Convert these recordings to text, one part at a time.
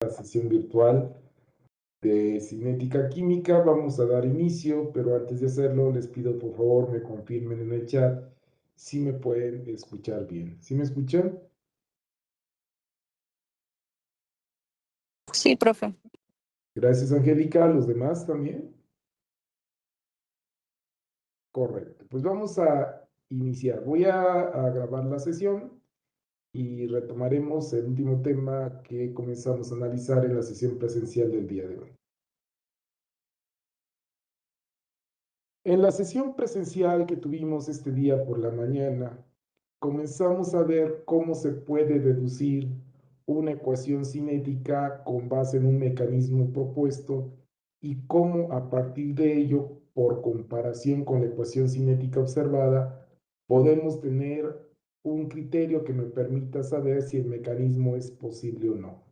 La sesión virtual de cinética química. Vamos a dar inicio, pero antes de hacerlo les pido por favor me confirmen en el chat si me pueden escuchar bien. ¿Sí me escuchan? Sí, profe. Gracias, Angélica. ¿Los demás también? Correcto. Pues vamos a iniciar. Voy a grabar la sesión y retomaremos el último tema que comenzamos a analizar en la sesión presencial del día de hoy. En la sesión presencial que tuvimos este día por la mañana, comenzamos a ver cómo se puede deducir una ecuación cinética con base en un mecanismo propuesto y cómo a partir de ello, por comparación con la ecuación cinética observada, podemos tener un criterio que me permita saber si el mecanismo es posible o no.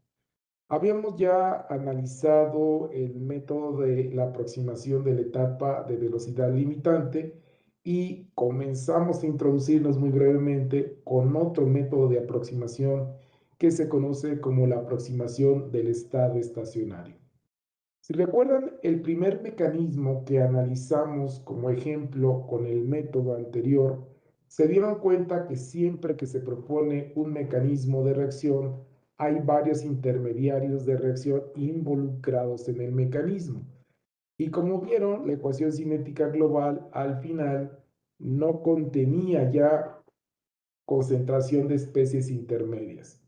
Habíamos ya analizado el método de la aproximación de la etapa de velocidad limitante y comenzamos a introducirnos muy brevemente con otro método de aproximación que se conoce como la aproximación del estado estacionario. Si recuerdan, el primer mecanismo que analizamos como ejemplo con el método anterior, se dieron cuenta que siempre que se propone un mecanismo de reacción, hay varios intermediarios de reacción involucrados en el mecanismo. Y como vieron, la ecuación cinética global al final no contenía ya concentración de especies intermedias.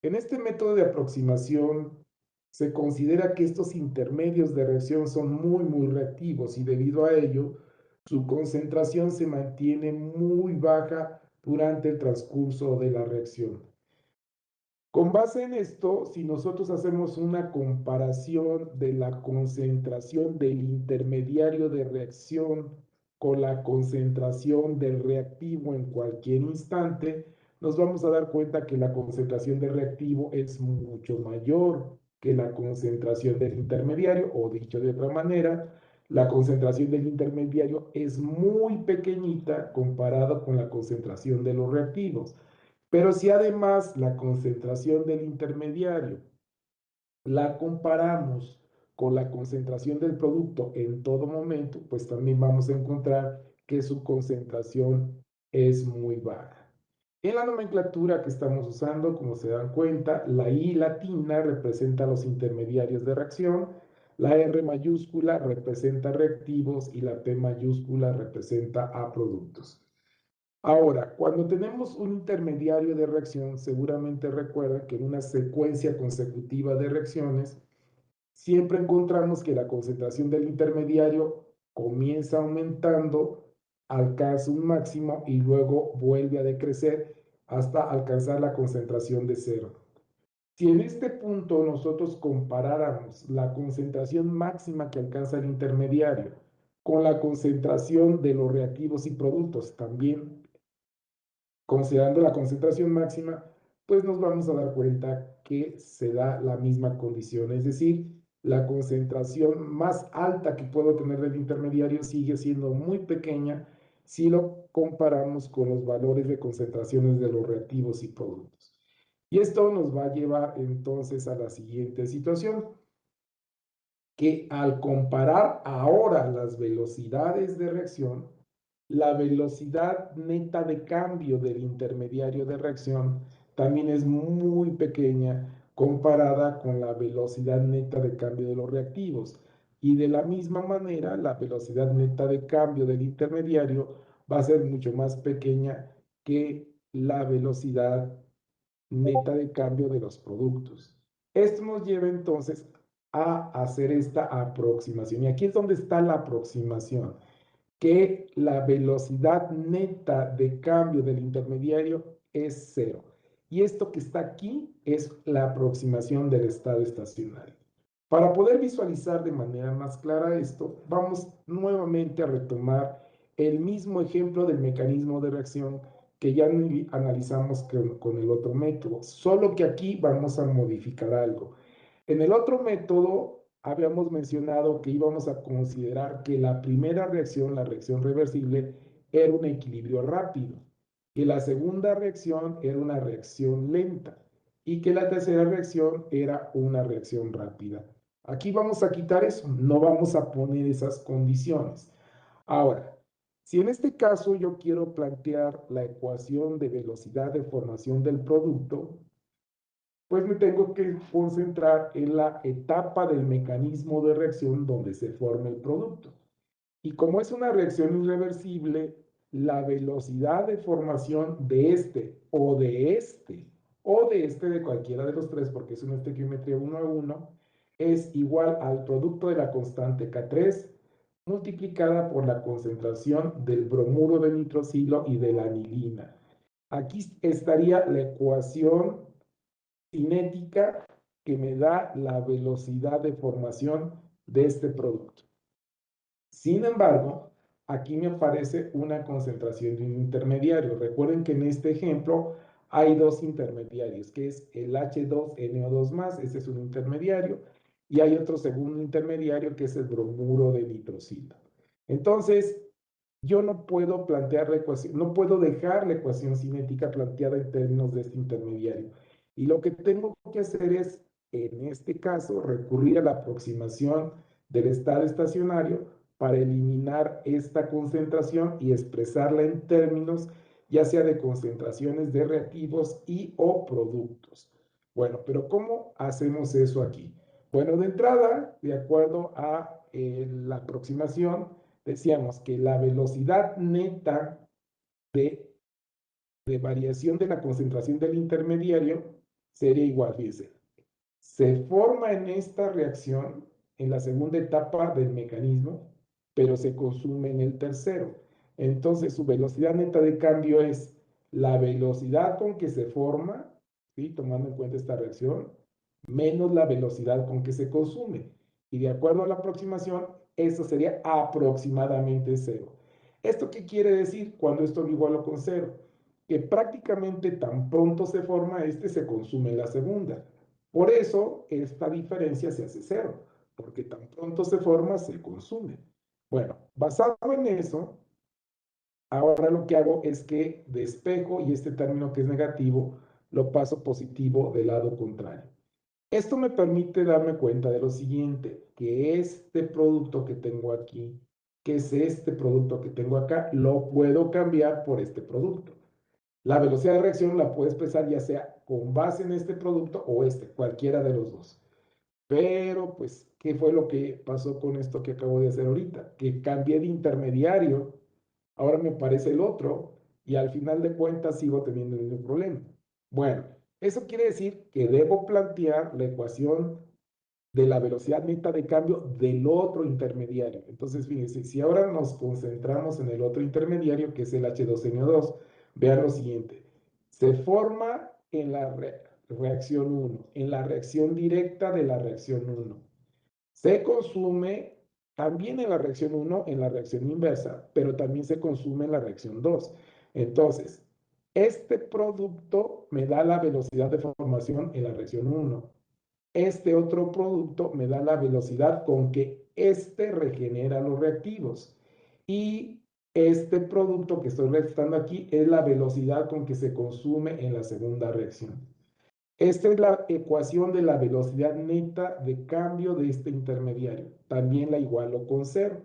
En este método de aproximación se considera que estos intermedios de reacción son muy reactivos y debido a ello su concentración se mantiene muy baja durante el transcurso de la reacción. Con base en esto, si nosotros hacemos una comparación de la concentración del intermediario de reacción con la concentración del reactivo en cualquier instante, nos vamos a dar cuenta que la concentración del reactivo es mucho mayor que la concentración del intermediario, o dicho de otra manera, la concentración del intermediario es muy pequeñita comparado con la concentración de los reactivos. Pero si además la concentración del intermediario la comparamos con la concentración del producto en todo momento, pues también vamos a encontrar que su concentración es muy baja. En la nomenclatura que estamos usando, como se dan cuenta, la I latina representa los intermediarios de reacción, la R mayúscula representa reactivos y la P mayúscula representa a productos. Ahora, cuando tenemos un intermediario de reacción, seguramente recuerdan que en una secuencia consecutiva de reacciones, siempre encontramos que la concentración del intermediario comienza aumentando, alcanza un máximo y luego vuelve a decrecer hasta alcanzar la concentración de cero. Si en este punto nosotros comparáramos la concentración máxima que alcanza el intermediario con la concentración de los reactivos y productos, también considerando la concentración máxima, pues nos vamos a dar cuenta que se da la misma condición, es decir, la concentración más alta que puedo tener del intermediario sigue siendo muy pequeña si lo comparamos con los valores de concentraciones de los reactivos y productos. Y esto nos va a llevar entonces a la siguiente situación, que al comparar ahora las velocidades de reacción, la velocidad neta de cambio del intermediario de reacción también es muy pequeña comparada con la velocidad neta de cambio de los reactivos. Y de la misma manera, la velocidad neta de cambio del intermediario va a ser mucho más pequeña que la velocidad neta de cambio de los productos. Esto nos lleva entonces a hacer esta aproximación. Y aquí es donde está la aproximación, que la velocidad neta de cambio del intermediario es cero. Y esto que está aquí es la aproximación del estado estacionario. Para poder visualizar de manera más clara esto, vamos nuevamente a retomar el mismo ejemplo del mecanismo de reacción que ya analizamos con el otro método, solo que aquí vamos a modificar algo. En el otro método habíamos mencionado que íbamos a considerar que la primera reacción, la reacción reversible, era un equilibrio rápido y la segunda reacción era una reacción lenta. y que la tercera reacción era una reacción rápida. Aquí vamos a quitar eso, no vamos a poner esas condiciones. Ahora, si en este caso yo quiero plantear la ecuación de velocidad de formación del producto, pues me tengo que concentrar en la etapa del mecanismo de reacción donde se forma el producto. Y como es una reacción irreversible, la velocidad de formación de este o de este o de este de cualquiera de los tres, porque es una estequiometría 1 a 1, es igual al producto de la constante K3 multiplicada por la concentración del bromuro de nitrosilo y de la anilina. Aquí estaría la ecuación cinética que me da la velocidad de formación de este producto. Sin embargo, aquí me aparece una concentración de un intermediario. Recuerden que en este ejemplo hay dos intermediarios, que es el H2NO2+, ese es un intermediario, y hay otro segundo intermediario que es el bromuro de nitrosilo. Entonces, yo no puedo plantear la ecuación, no puedo dejar la ecuación cinética planteada en términos de este intermediario. Y lo que tengo que hacer es, en este caso, recurrir a la aproximación del estado estacionario para eliminar esta concentración y expresarla en términos ya sea de concentraciones de reactivos y o productos. Bueno, pero ¿cómo hacemos eso aquí? Bueno, de entrada, de acuerdo a la aproximación, decíamos que la velocidad neta de, de variación de la concentración del intermediario sería igual, fíjense, se forma en esta reacción en la segunda etapa del mecanismo, pero se consume en el tercero. Entonces su velocidad neta de cambio es la velocidad con que se forma, ¿sí? Tomando en cuenta esta reacción, menos la velocidad con que se consume. Y de acuerdo a la aproximación, eso sería aproximadamente cero. ¿Esto qué quiere decir cuando esto lo igualo con cero? Que prácticamente tan pronto se forma este, se consume la segunda. Por eso esta diferencia se hace cero, porque tan pronto se forma, se consume. Bueno, basado en eso, ahora lo que hago es que despejo y este término que es negativo lo paso positivo del lado contrario. Esto me permite darme cuenta de lo siguiente, que este producto que tengo aquí, que es este producto que tengo acá, lo puedo cambiar por este producto. La velocidad de reacción la puedo expresar ya sea con base en este producto o este, cualquiera de los dos. Pero, pues, ¿qué fue lo que pasó con esto que acabo de hacer ahorita? Que cambié de intermediario, ahora me parece el otro, y al final de cuentas sigo teniendo el mismo problema. Bueno, eso quiere decir que debo plantear la ecuación de la velocidad neta de cambio del otro intermediario. Entonces, fíjense, si ahora nos concentramos en el otro intermediario, que es el H2NO2, vean lo siguiente. Se forma en la reacción 1, en la reacción directa de la reacción 1. Se consume también en la reacción 1, en la reacción inversa, pero también se consume en la reacción 2. Entonces, este producto me da la velocidad de formación en la reacción 1. Este otro producto me da la velocidad con que este regenera los reactivos. Y este producto que estoy restando aquí es la velocidad con que se consume en la segunda reacción. Esta es la ecuación de la velocidad neta de cambio de este intermediario. También la igualo con cero.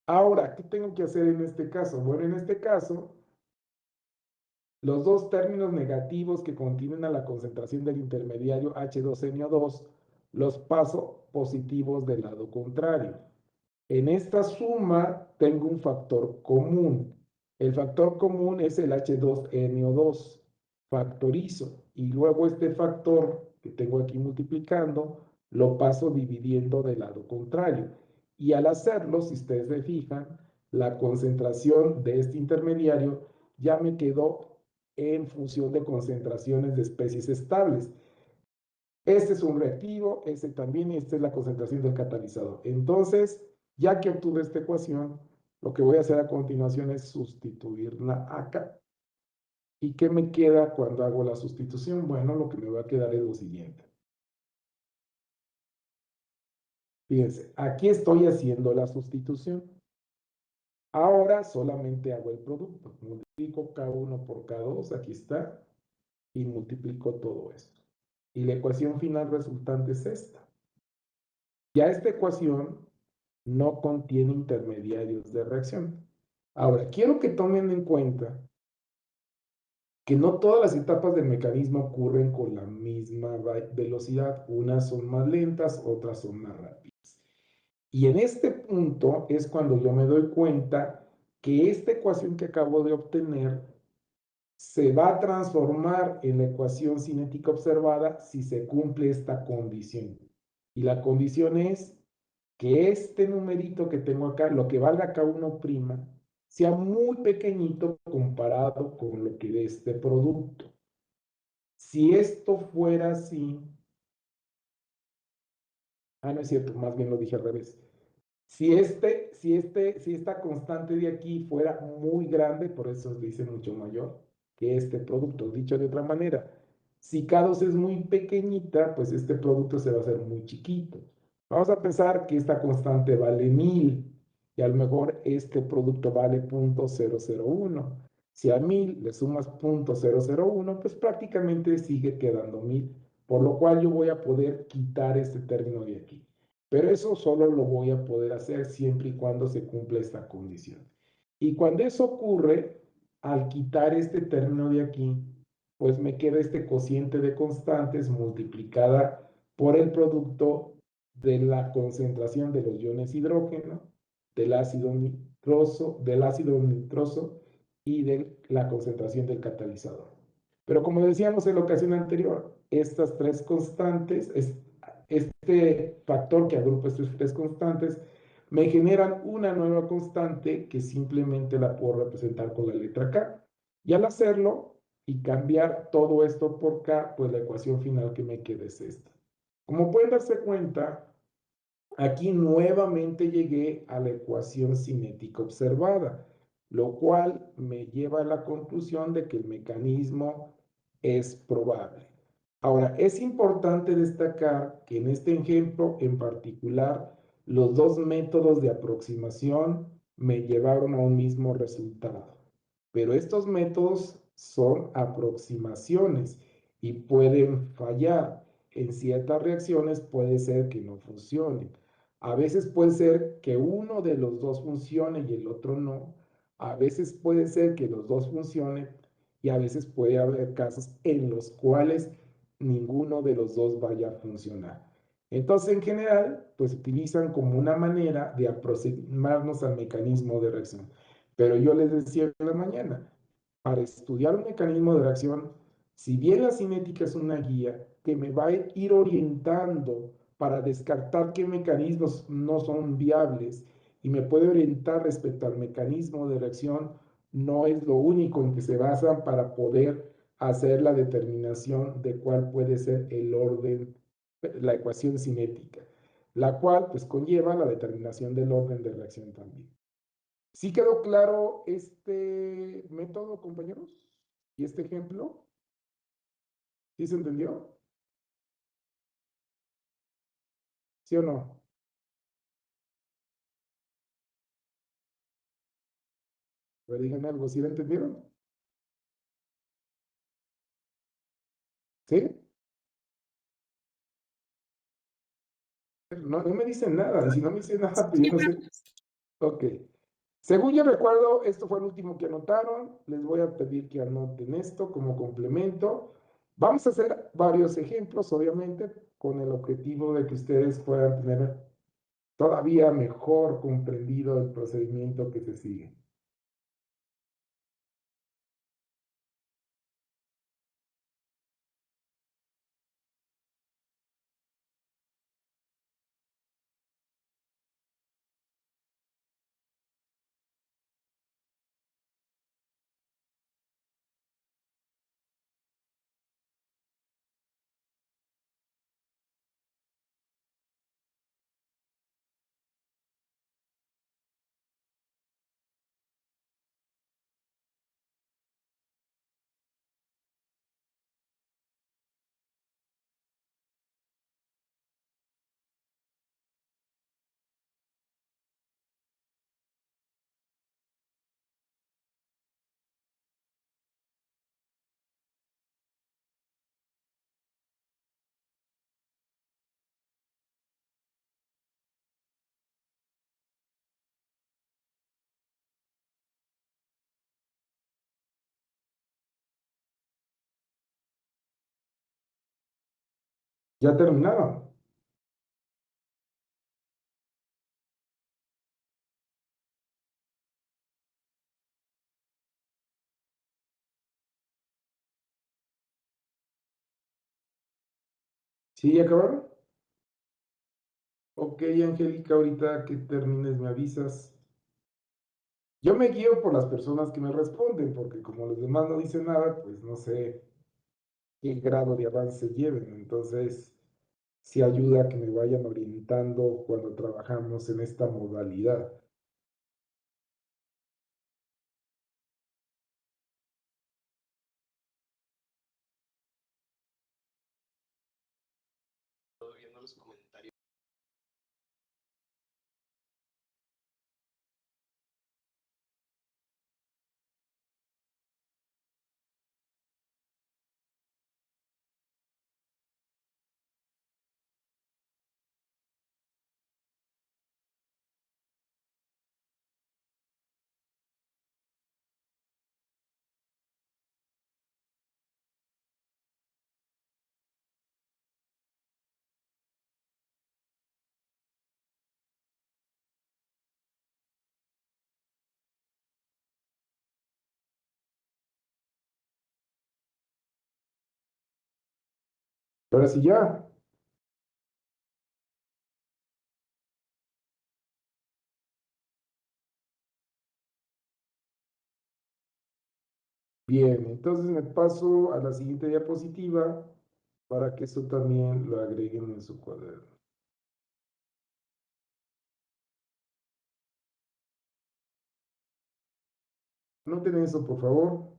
Ahora, ¿qué tengo que hacer en este caso? Bueno, en este caso, los dos términos negativos que contienen a la concentración del intermediario H2NO2 los paso positivos del lado contrario. En esta suma tengo un factor común. El factor común es el H2NO2. Factorizo y luego este factor que tengo aquí multiplicando lo paso dividiendo del lado contrario. Y al hacerlo, si ustedes se fijan, la concentración de este intermediario ya me quedó en función de concentraciones de especies estables. Este es un reactivo, este también, y esta es la concentración del catalizador. Entonces, ya que obtuve esta ecuación, lo que voy a hacer a continuación es sustituirla acá. ¿Y qué me queda cuando hago la sustitución? Bueno, lo que me va a quedar es lo siguiente. Fíjense, aquí estoy haciendo la sustitución. Ahora solamente hago el producto. Multiplico K1 por K2, aquí está, y multiplico todo esto. y la ecuación final resultante es esta. Ya esta ecuación no contiene intermediarios de reacción. Ahora, quiero que tomen en cuenta que no todas las etapas del mecanismo ocurren con la misma velocidad. Unas son más lentas, otras son más rápidas. Y en este punto es cuando yo me doy cuenta que esta ecuación que acabo de obtener se va a transformar en la ecuación cinética observada si se cumple esta condición. Y la condición es que este numerito que tengo acá, lo que valga K1', sea muy pequeñito comparado con lo que de este producto. Si esto fuera así, no es cierto, más bien lo dije al revés. Si esta constante de aquí fuera muy grande, por eso se dice mucho mayor que este producto. Dicho de otra manera, si K2 es muy pequeñita, pues este producto se va a hacer muy chiquito. Vamos a pensar que esta constante vale 1000 y a lo mejor este producto vale 0.001. Si a 1000 le sumas 0.001, pues prácticamente sigue quedando 1000, por lo cual yo voy a poder quitar este término de aquí. Pero eso solo lo voy a poder hacer siempre y cuando se cumpla esta condición. Y cuando eso ocurre, al quitar este término de aquí, pues me queda este cociente de constantes multiplicada por el producto de la concentración de los iones hidrógeno, del ácido nitroso y de la concentración del catalizador. Pero como decíamos en la ocasión anterior, estas tres constantes, este factor que agrupa estas tres constantes, me generan una nueva constante que simplemente la puedo representar con la letra K. Y al hacerlo y cambiar todo esto por K, pues la ecuación final que me queda es esta. Como pueden darse cuenta, aquí nuevamente llegué a la ecuación cinética observada, lo cual me lleva a la conclusión de que el mecanismo es probable. Ahora, es importante destacar que en este ejemplo en particular, los dos métodos de aproximación me llevaron a un mismo resultado. Pero estos métodos son aproximaciones y pueden fallar. En ciertas reacciones puede ser que no funcionen. A veces puede ser que uno de los dos funcione y el otro no. A veces puede ser que los dos funcionen y a veces puede haber casos en los cuales ninguno de los dos vaya a funcionar. Entonces, en general, pues utilizan como una manera de aproximarnos al mecanismo de reacción. Pero yo les decía en la mañana, para estudiar un mecanismo de reacción, si bien la cinética es una guía que me va a ir orientando para descartar qué mecanismos no son viables y me puede orientar respecto al mecanismo de reacción, no es lo único en que se basan para poder hacer la determinación de cuál puede ser el orden, la ecuación cinética, la cual pues conlleva la determinación del orden de reacción también. ¿Sí quedó claro este método, compañeros? ¿Y este ejemplo? ¿Sí se entendió? ¿Sí o no? Pero díganme algo, ¿sí lo entendieron? ¿Sí? No, no me dicen nada, y si no me dicen nada, pues yo no sé. Ok. Según yo recuerdo, esto fue el último que anotaron. Les voy a pedir que anoten esto como complemento. Vamos a hacer varios ejemplos, obviamente, con el objetivo de que ustedes puedan tener todavía mejor comprendido el procedimiento que se sigue. Ya terminaron. ¿Sí, ya acabaron? Ok, Angélica, ahorita que termines me avisas. Yo me guío por las personas que me responden, porque como los demás no dicen nada, pues no sé qué grado de avance lleven. Entonces, sí ayuda a que me vayan orientando cuando trabajamos en esta modalidad. Ahora sí ya. Bien, entonces me paso a la siguiente diapositiva para que eso también lo agreguen en su cuaderno. Anoten eso, por favor.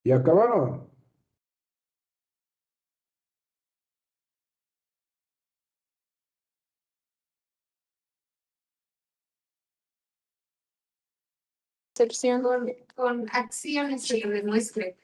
¿Y acabaron? Excepción con acciones que lo demuestren.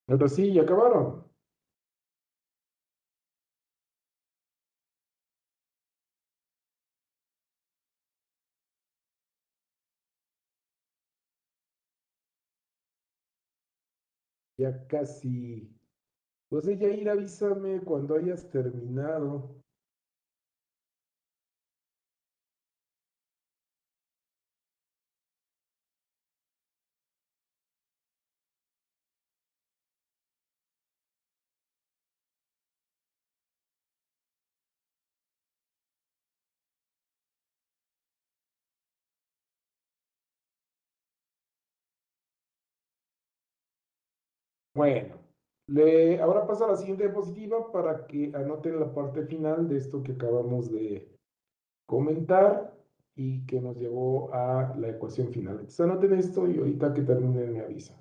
Ahora sí, ¿y acabaron? Ya casi. Pues ella ir, avísame cuando hayas terminado. Bueno, ahora paso a la siguiente diapositiva para que anoten la parte final de esto que acabamos de comentar y que nos llevó a la ecuación final. Entonces anoten esto y ahorita que terminen me avisan.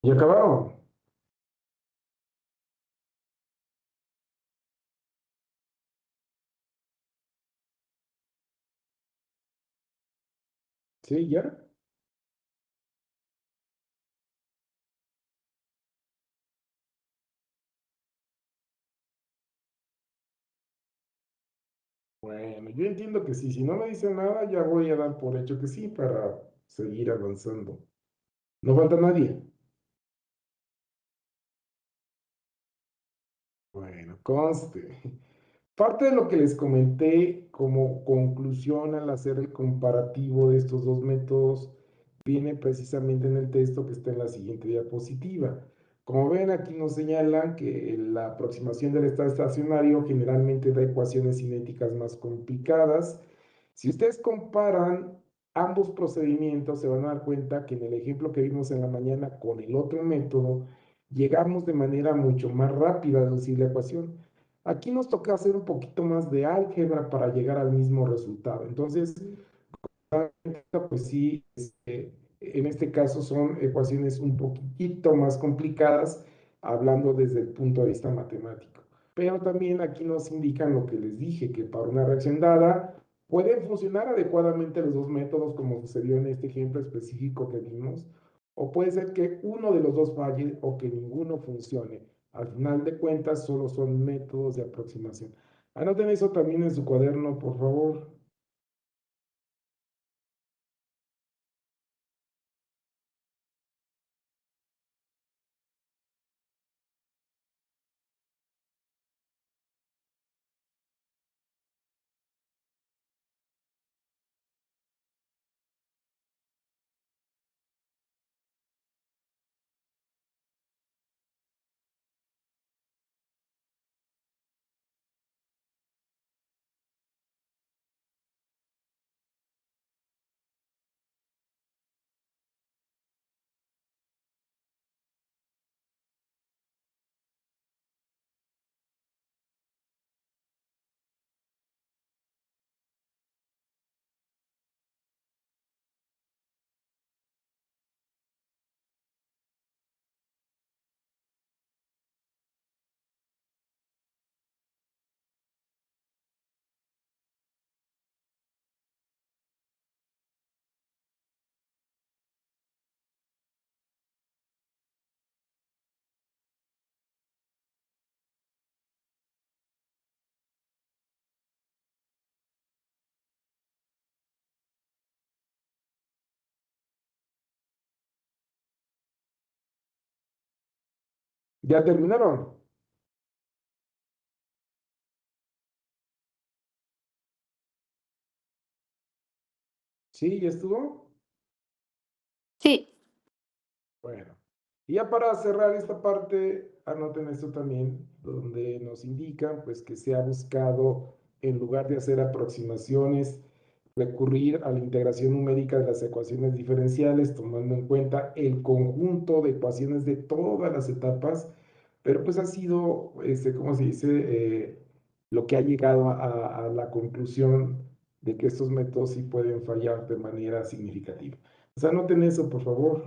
Y acabaron. Sí, ya. Bueno, yo entiendo que sí. Si no me dicen nada, ya voy a dar por hecho que sí para seguir avanzando. No falta nadie. Bueno, conste. Parte de lo que les comenté como conclusión al hacer el comparativo de estos dos métodos viene precisamente en el texto que está en la siguiente diapositiva. Como ven, aquí nos señalan que la aproximación del estado estacionario generalmente da ecuaciones cinéticas más complicadas. Si ustedes comparan ambos procedimientos, se van a dar cuenta que en el ejemplo que vimos en la mañana con el otro método, llegamos de manera mucho más rápida a deducir la ecuación. Aquí nos toca hacer un poquito más de álgebra para llegar al mismo resultado. Entonces, pues sí, en este caso son ecuaciones un poquitito más complicadas, hablando desde el punto de vista matemático. Pero también aquí nos indican lo que les dije, que para una reacción dada pueden funcionar adecuadamente los dos métodos, como sucedió en este ejemplo específico que vimos, o puede ser que uno de los dos falle o que ninguno funcione. Al final de cuentas, solo son métodos de aproximación. Anoten eso también en su cuaderno, por favor. ¿Ya terminaron? ¿Sí? ¿Ya estuvo? Sí. Bueno, y ya para cerrar esta parte, anoten esto también, donde nos indican pues que se ha buscado, en lugar de hacer aproximaciones, recurrir a la integración numérica de las ecuaciones diferenciales, tomando en cuenta el conjunto de ecuaciones de todas las etapas, pero pues ha sido, ¿cómo se dice? Lo que ha llegado a la conclusión de que estos métodos sí pueden fallar de manera significativa. O sea, anoten eso, por favor.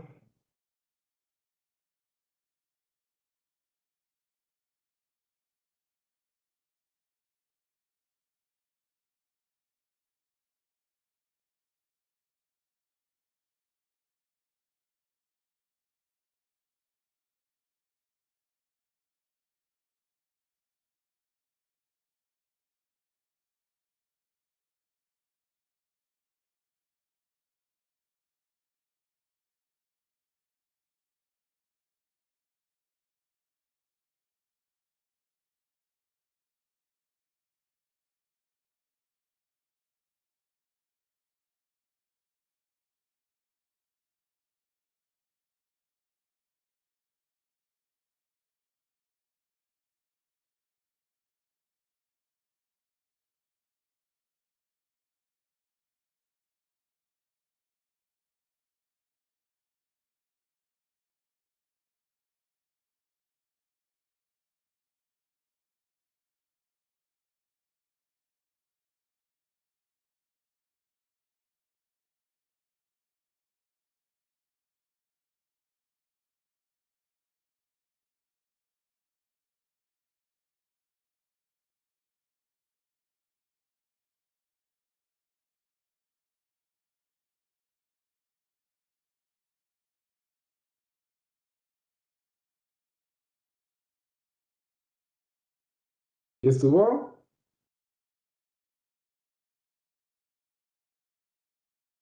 ¿Ya estuvo?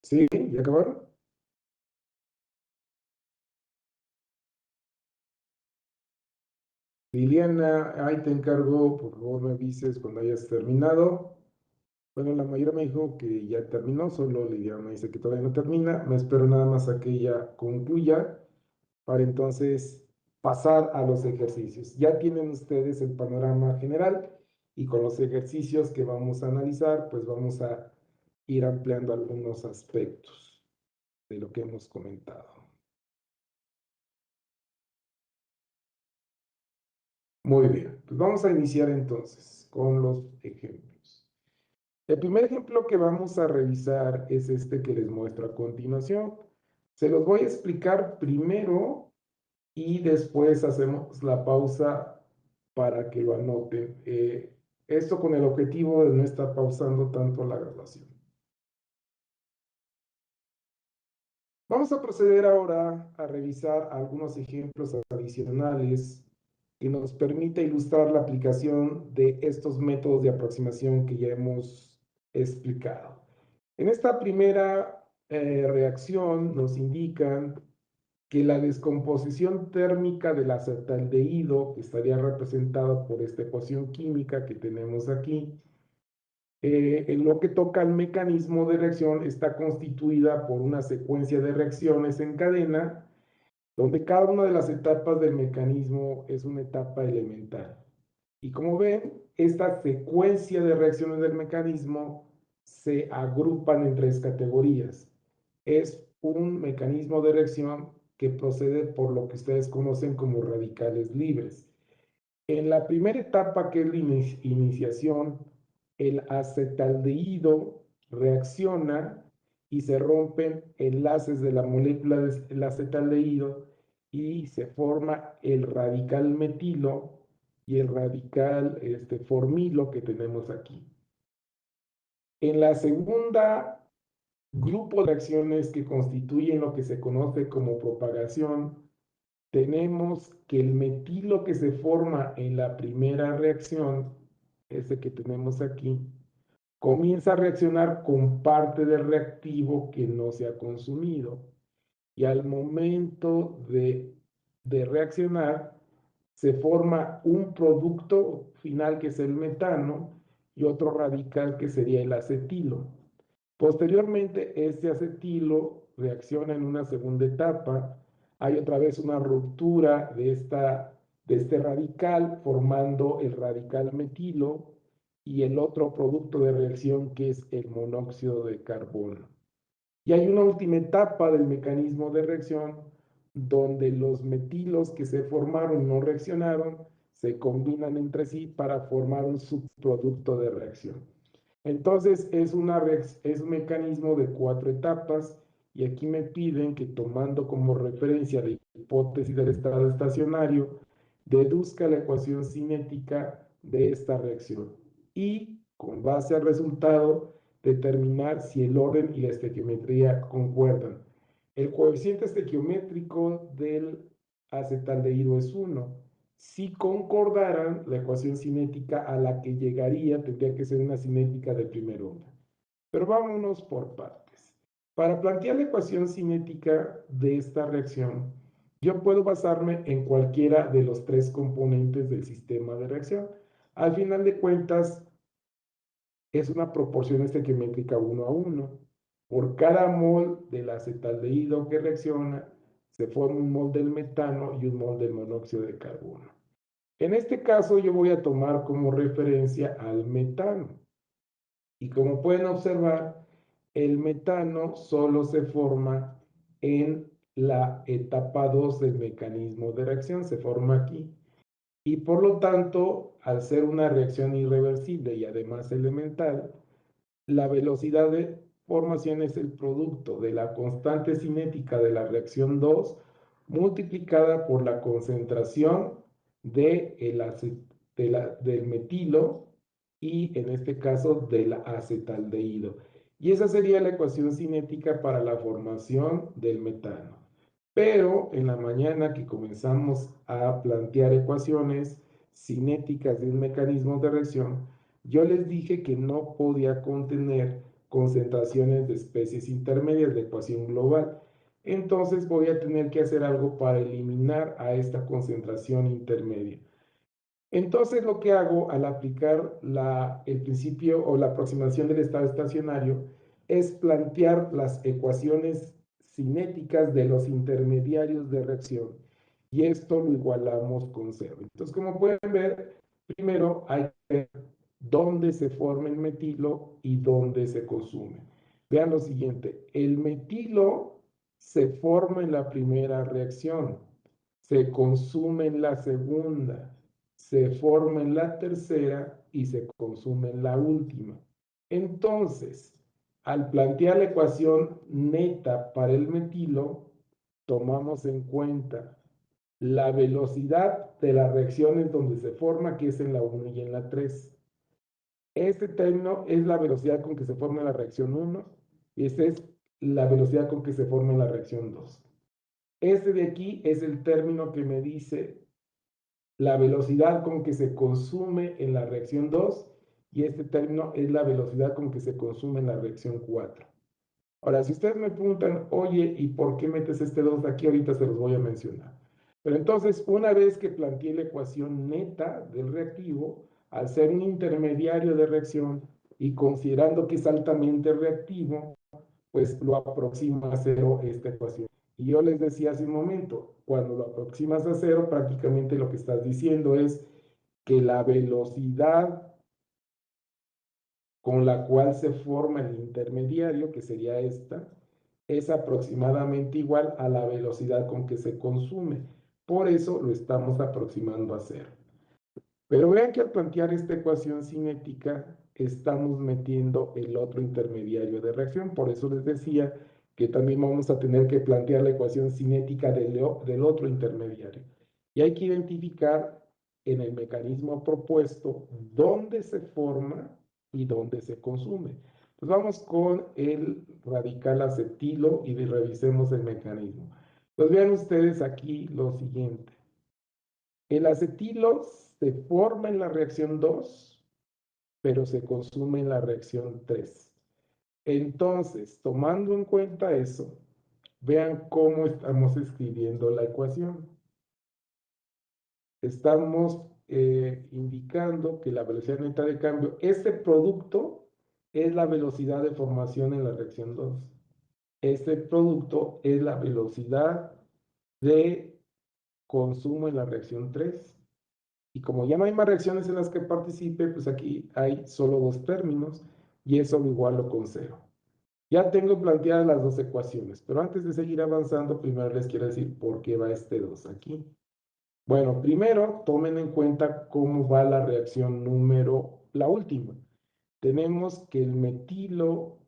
¿Sí? ¿Ya acabaron? Liliana, ahí te encargo, por favor me avises cuando hayas terminado. Bueno, la mayoría me dijo que ya terminó, solo Liliana me dice que todavía no termina. Me espero nada más a que ella concluya para entonces pasar a los ejercicios. Ya tienen ustedes el panorama general y con los ejercicios que vamos a analizar, pues vamos a ir ampliando algunos aspectos de lo que hemos comentado. Muy bien, pues vamos a iniciar entonces con los ejemplos. El primer ejemplo que vamos a revisar es este que les muestro a continuación. Se los voy a explicar primero y después hacemos la pausa para que lo anoten. Esto con el objetivo de no estar pausando tanto la grabación. Vamos a proceder ahora a revisar algunos ejemplos adicionales que nos permite ilustrar la aplicación de estos métodos de aproximación que ya hemos explicado. En esta primera reacción nos indican que la descomposición térmica del acetaldehído, que estaría representada por esta ecuación química que tenemos aquí, en lo que toca al mecanismo de reacción, está constituida por una secuencia de reacciones en cadena, donde cada una de las etapas del mecanismo es una etapa elemental. Y como ven, esta secuencia de reacciones del mecanismo se agrupan en tres categorías. Es un mecanismo de reacción que procede por lo que ustedes conocen como radicales libres. En la primera etapa, que es la iniciación, el acetaldehído reacciona y se rompen enlaces de la molécula del acetaldehído y se forma el radical metilo y el radical formilo que tenemos aquí. En la segunda grupo de reacciones que constituyen lo que se conoce como propagación, tenemos que el metilo que se forma en la primera reacción, ese que tenemos aquí, comienza a reaccionar con parte del reactivo que no se ha consumido. Y al momento de reaccionar, se forma un producto final que es el metano y otro radical que sería el acetilo. Posteriormente, este acetilo reacciona en una segunda etapa. Hay otra vez una ruptura de este radical, formando el radical metilo y el otro producto de reacción que es el monóxido de carbono. Y hay una última etapa del mecanismo de reacción donde los metilos que se formaron no reaccionaron, se combinan entre sí para formar un subproducto de reacción. Entonces es un mecanismo de 4 etapas y aquí me piden que, tomando como referencia la hipótesis del estado estacionario, deduzca la ecuación cinética de esta reacción y, con base al resultado, determinar si el orden y la estequiometría concuerdan. El coeficiente estequiométrico del acetaldehído es 1. Si concordaran, la ecuación cinética a la que llegaría tendría que ser una cinética de primer orden. Pero vámonos por partes. Para plantear la ecuación cinética de esta reacción, yo puedo basarme en cualquiera de los tres componentes del sistema de reacción. Al final de cuentas, es una proporción estequiométrica 1 a 1. Por cada mol del acetaldehído que reacciona, se forma un mol del metano y un mol del monóxido de carbono. En este caso, yo voy a tomar como referencia al metano. Y como pueden observar, el metano solo se forma en la etapa 2 del mecanismo de reacción, se forma aquí. Y por lo tanto, al ser una reacción irreversible y además elemental, la velocidad de formación es el producto de la constante cinética de la reacción 2 multiplicada por la concentración del metilo y, en este caso, del acetaldehído. Y esa sería la ecuación cinética para la formación del metano. Pero en la mañana que comenzamos a plantear ecuaciones, cinéticas de un mecanismo de reacción, yo les dije que no podía contener concentraciones de especies intermedias de ecuación global. Entonces voy a tener que hacer algo para eliminar a esta concentración intermedia. Entonces lo que hago al aplicar el principio o la aproximación del estado estacionario es plantear las ecuaciones cinéticas de los intermediarios de reacción. Y esto lo igualamos con cero. Entonces, como pueden ver, primero hay que ver dónde se forma el metilo y dónde se consume. Vean lo siguiente, el metilo se forma en la primera reacción, se consume en la segunda, se forma en la tercera y se consume en la última. Entonces, al plantear la ecuación neta para el metilo, tomamos en cuenta la velocidad de las reacciones donde se forma, que es en la 1 y en la 3. Este término es la velocidad con que se forma la reacción 1 y esta es la velocidad con que se forma la reacción 2. Este de aquí es el término que me dice la velocidad con que se consume en la reacción 2 y este término es la velocidad con que se consume en la reacción 4. Ahora, si ustedes me preguntan, oye, ¿y por qué metes este 2 aquí? Ahorita se los voy a mencionar. Pero entonces, una vez que planteé la ecuación neta del reactivo, al ser un intermediario de reacción y considerando que es altamente reactivo, pues lo aproxima a cero esta ecuación. Y yo les decía hace un momento, cuando lo aproximas a cero, prácticamente lo que estás diciendo es que la velocidad con la cual se forma el intermediario, que sería esta, es aproximadamente igual a la velocidad con que se consume. Por eso lo estamos aproximando a cero. Pero vean que al plantear esta ecuación cinética, estamos metiendo el otro intermediario de reacción. Por eso les decía que también vamos a tener que plantear la ecuación cinética del otro intermediario. Y hay que identificar en el mecanismo propuesto dónde se forma y dónde se consume. Pues vamos con el radical acetilo y revisemos el mecanismo. Pues vean ustedes aquí lo siguiente. El acetilo se forma en la reacción 2, pero se consume en la reacción 3. Entonces, tomando en cuenta eso, vean cómo estamos escribiendo la ecuación. Estamos indicando que la velocidad neta de cambio, este producto es la velocidad de formación en la reacción 2. Este producto es la velocidad de consumo en la reacción 3. Y como ya no hay más reacciones en las que participe, pues aquí hay solo dos términos y eso lo igualo con cero. Ya tengo planteadas las dos ecuaciones, pero antes de seguir avanzando, primero les quiero decir por qué va este 2 aquí. Bueno, primero tomen en cuenta cómo va la reacción número, la última. Tenemos que el metilo,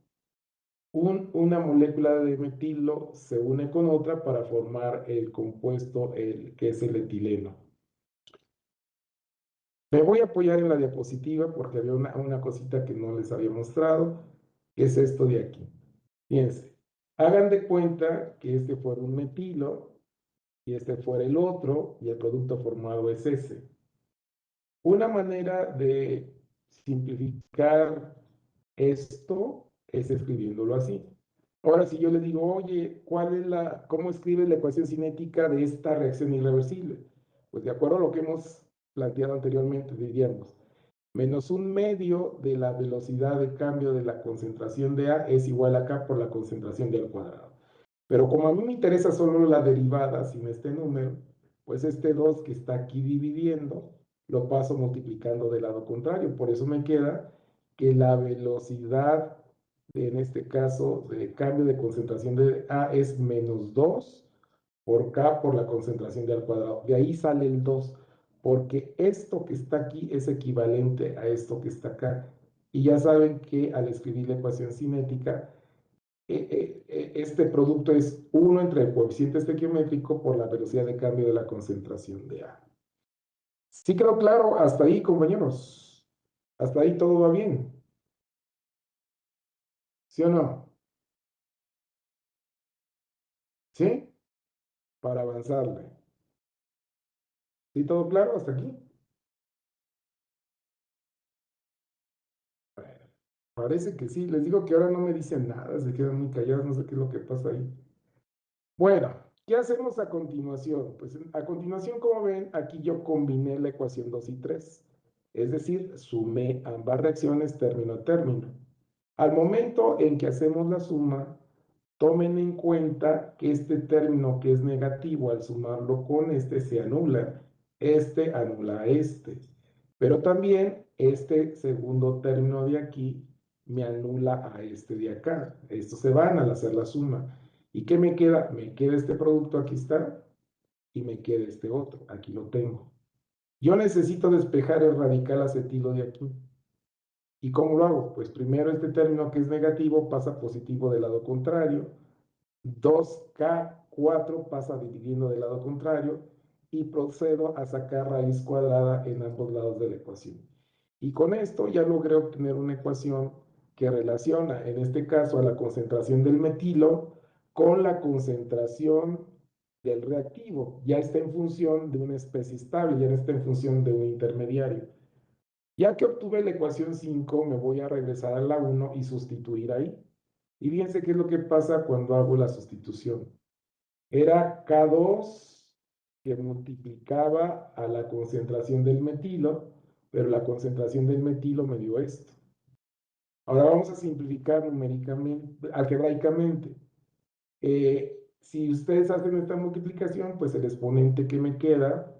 una molécula de metilo se une con otra para formar el compuesto que es el etileno. Me voy a apoyar en la diapositiva porque había una cosita que no les había mostrado, que es esto de aquí. Fíjense, hagan de cuenta que este fuera un metilo y este fuera el otro y el producto formado es ese. Una manera de simplificar esto es escribiéndolo así. Ahora, si yo le digo, oye, ¿cómo escribes la ecuación cinética de esta reacción irreversible? Pues de acuerdo a lo que hemos planteado anteriormente, diríamos, menos un medio de la velocidad de cambio de la concentración de A es igual a K por la concentración de A al cuadrado. Pero como a mí me interesa solo la derivada sin este número, pues este 2 que está aquí dividiendo, lo paso multiplicando del lado contrario. Por eso me queda que la velocidad, en este caso, de cambio de concentración de A es menos 2 por K por la concentración de A al cuadrado. De ahí sale el 2, porque esto que está aquí es equivalente a esto que está acá. Y ya saben que al escribir la ecuación cinética, este producto es 1 entre el coeficiente estequiométrico por la velocidad de cambio de la concentración de A. ¿Sí quedó claro? Hasta ahí, compañeros. Hasta ahí todo va bien. ¿Sí o no? ¿Sí? Para avanzarle. ¿Sí todo claro hasta aquí? Parece que sí. Les digo que ahora no me dicen nada, se quedan muy callados, no sé qué es lo que pasa ahí. Bueno, ¿qué hacemos a continuación? Pues a continuación, como ven, aquí yo combiné la ecuación 2 y 3. Es decir, sumé ambas reacciones término a término. Al momento en que hacemos la suma, tomen en cuenta que este término que es negativo, al sumarlo con este se anula. Este anula a este. Pero también este segundo término de aquí me anula a este de acá. Estos se van al hacer la suma. ¿Y qué me queda? Me queda este producto, aquí está, y me queda este otro, aquí lo tengo. Yo necesito despejar el radical acetilo de aquí. ¿Y cómo lo hago? Pues primero este término que es negativo pasa positivo del lado contrario, 2K4 pasa dividiendo del lado contrario y procedo a sacar raíz cuadrada en ambos lados de la ecuación. Y con esto ya logré obtener una ecuación que relaciona, en este caso, a la concentración del metilo con la concentración del reactivo. Ya está en función de una especie estable, ya no está en función de un intermediario. Ya que obtuve la ecuación 5, me voy a regresar a la 1 y sustituir ahí. Y fíjense qué es lo que pasa cuando hago la sustitución. Era K2 que multiplicaba a la concentración del metilo, pero la concentración del metilo me dio esto. Ahora vamos a simplificar numéricamente, algebraicamente. Si ustedes hacen esta multiplicación, pues el exponente que me queda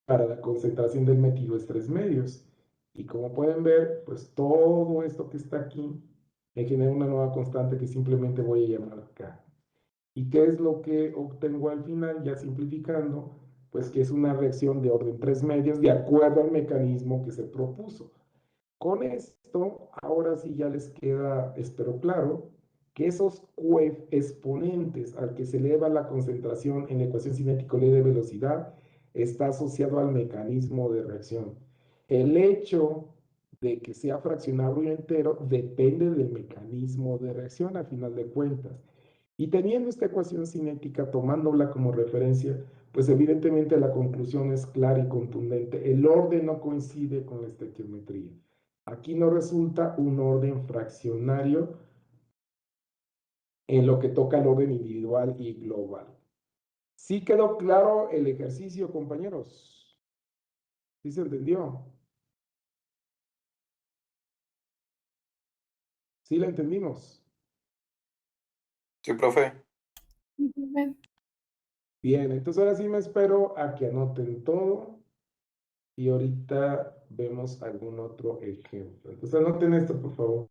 para la concentración del metilo es 3 medios. Y como pueden ver, pues todo esto que está aquí me genera una nueva constante que simplemente voy a llamar K. ¿Y qué es lo que obtengo al final, ya simplificando? Pues que es una reacción de orden 3 medios de acuerdo al mecanismo que se propuso. Con esto, ahora sí ya les queda, espero claro, que esos exponentes al que se eleva la concentración en la ecuación cinético-ley de velocidad está asociado al mecanismo de reacción. El hecho de que sea fraccionable o entero depende del mecanismo de reacción a final de cuentas. Y teniendo esta ecuación cinética, tomándola como referencia, pues evidentemente la conclusión es clara y contundente. El orden no coincide con la estequiometría. Aquí no resulta un orden fraccionario en lo que toca al orden individual y global. ¿Sí quedó claro el ejercicio, compañeros? ¿Sí se entendió? ¿Sí la entendimos? Sí, profe. Bien, entonces ahora sí me espero a que anoten todo y ahorita vemos algún otro ejemplo. Entonces anoten esto, por favor.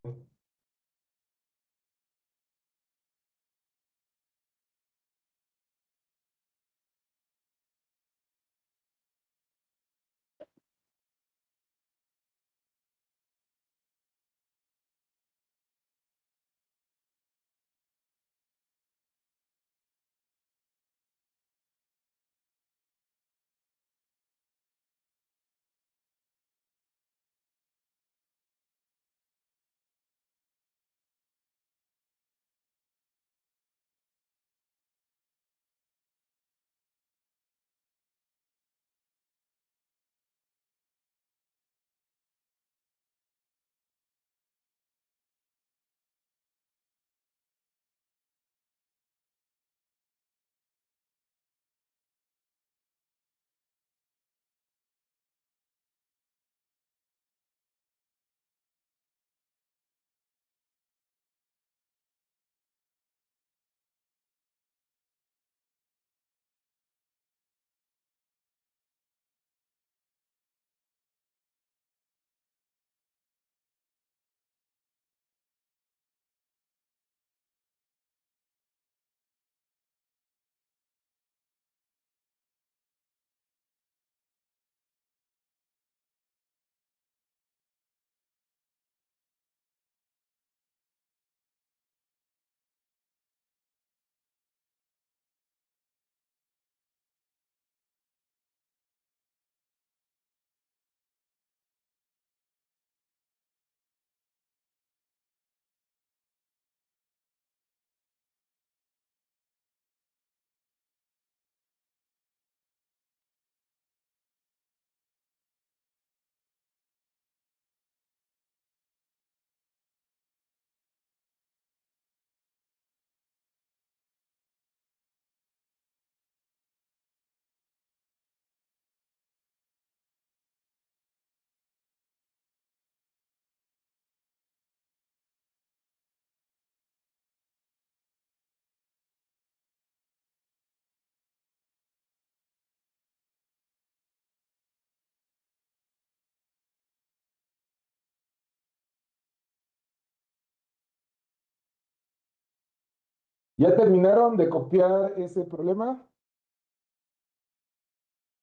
¿Ya terminaron de copiar ese problema?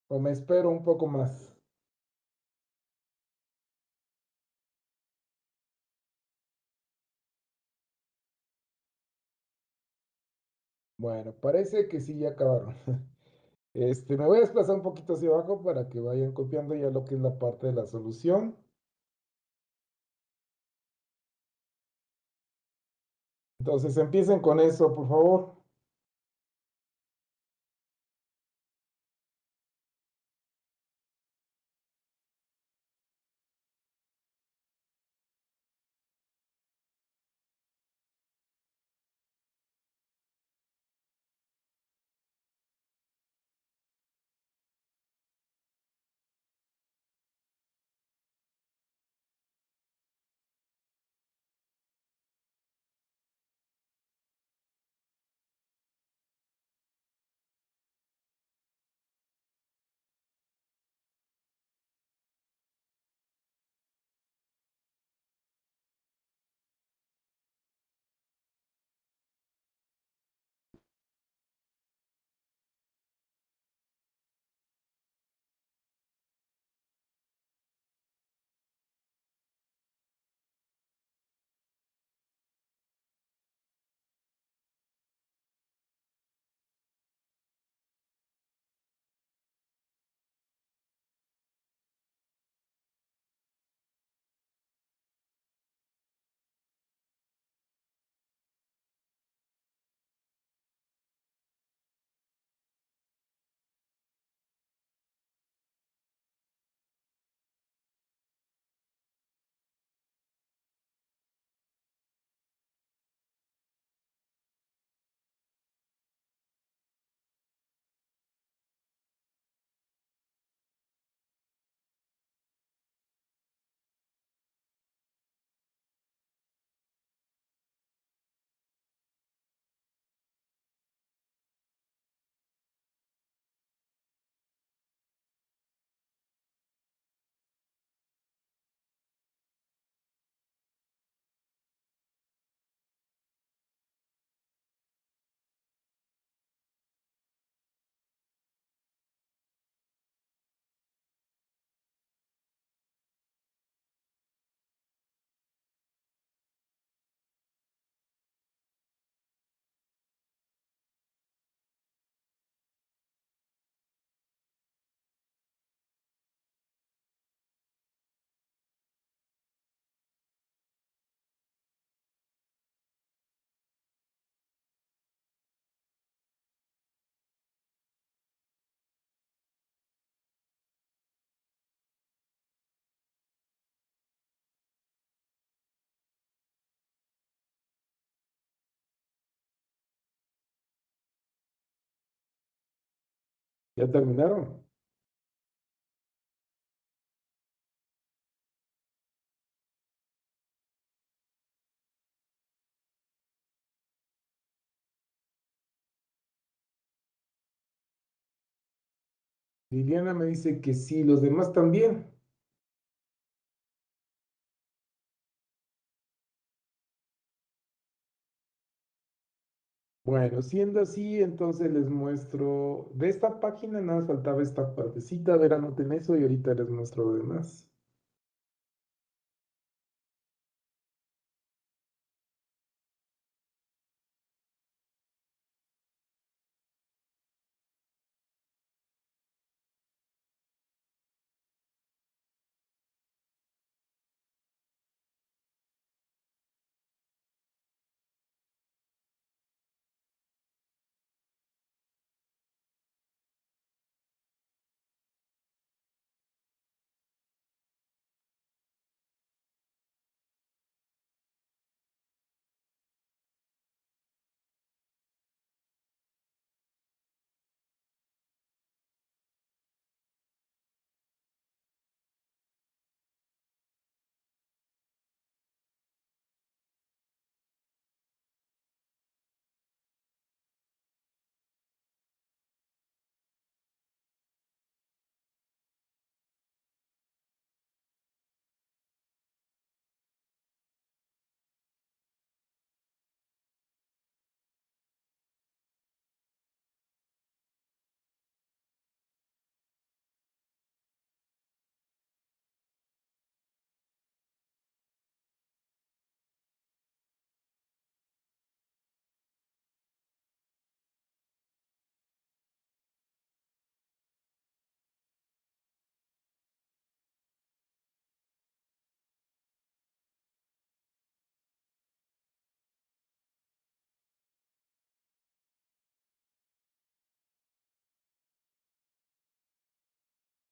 ¿O me espero un poco más? Bueno, parece que sí ya acabaron. Me voy a desplazar un poquito hacia abajo para que vayan copiando ya lo que es la parte de la solución. Entonces empiecen con eso, por favor. ¿Ya terminaron? Liliana me dice que sí, los demás también. Bueno, siendo así, entonces les muestro de esta página, nada más faltaba esta partecita, a ver, anoten eso y ahorita les muestro lo demás.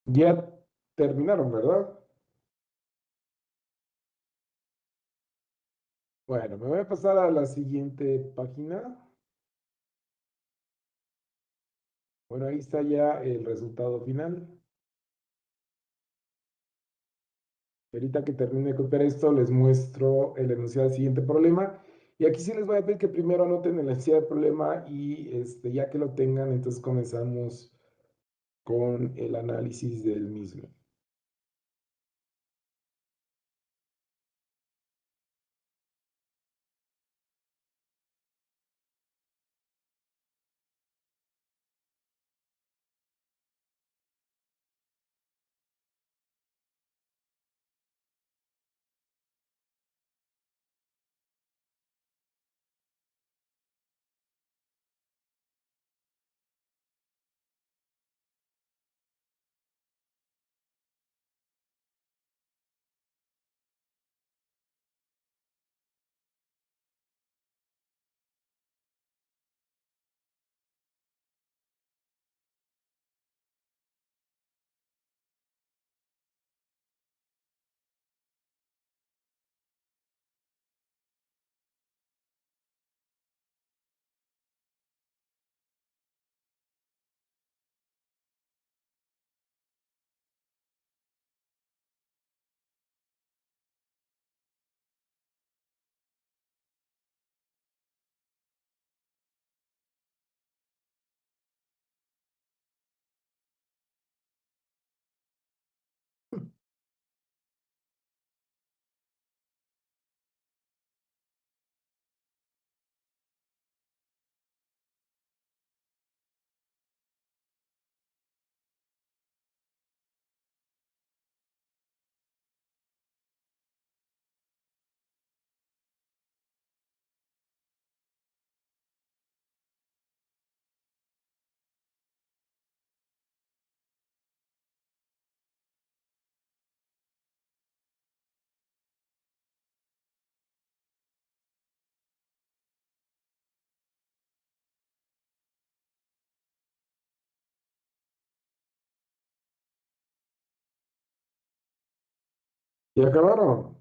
Ya terminaron, ¿verdad? Bueno, me voy a pasar a la siguiente página. Bueno, ahí está ya el resultado final. Ahorita que termine de copiar esto, les muestro el enunciado del siguiente problema. Y aquí sí les voy a pedir que primero anoten el enunciado del problema y ya que lo tengan, entonces comenzamos con el análisis del mismo. ¿Y acabaron?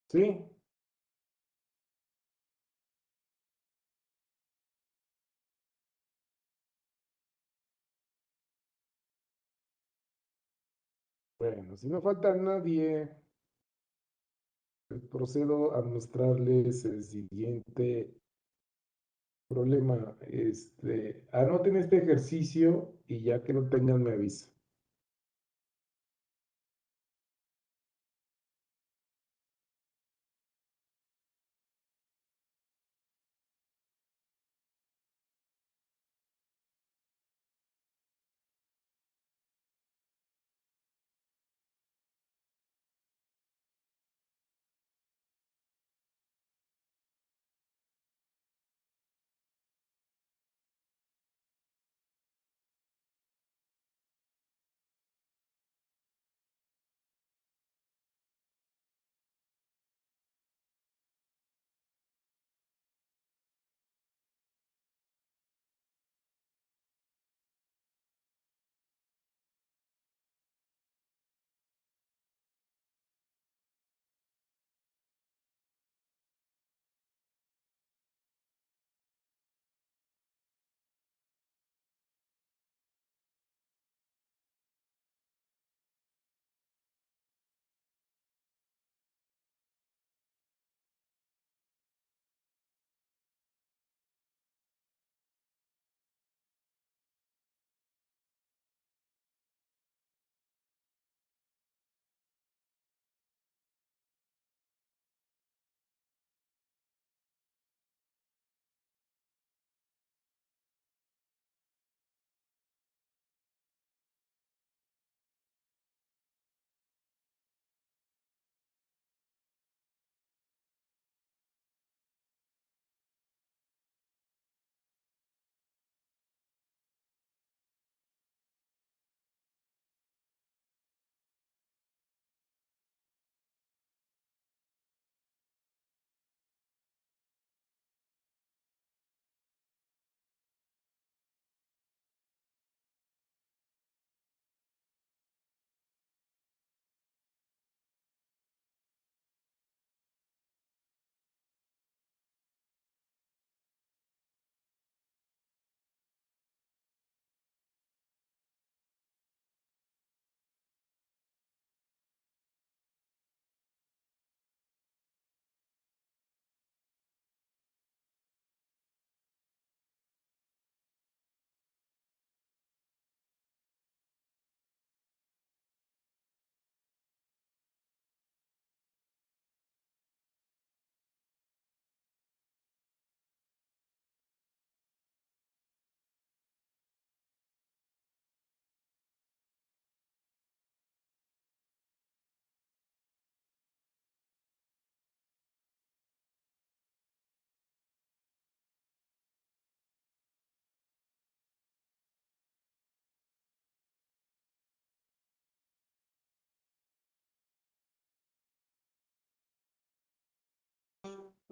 ¿Sí? Bueno, si no falta nadie, procedo a mostrarles el siguiente problema. Anoten este ejercicio y ya que lo tengan me avisan.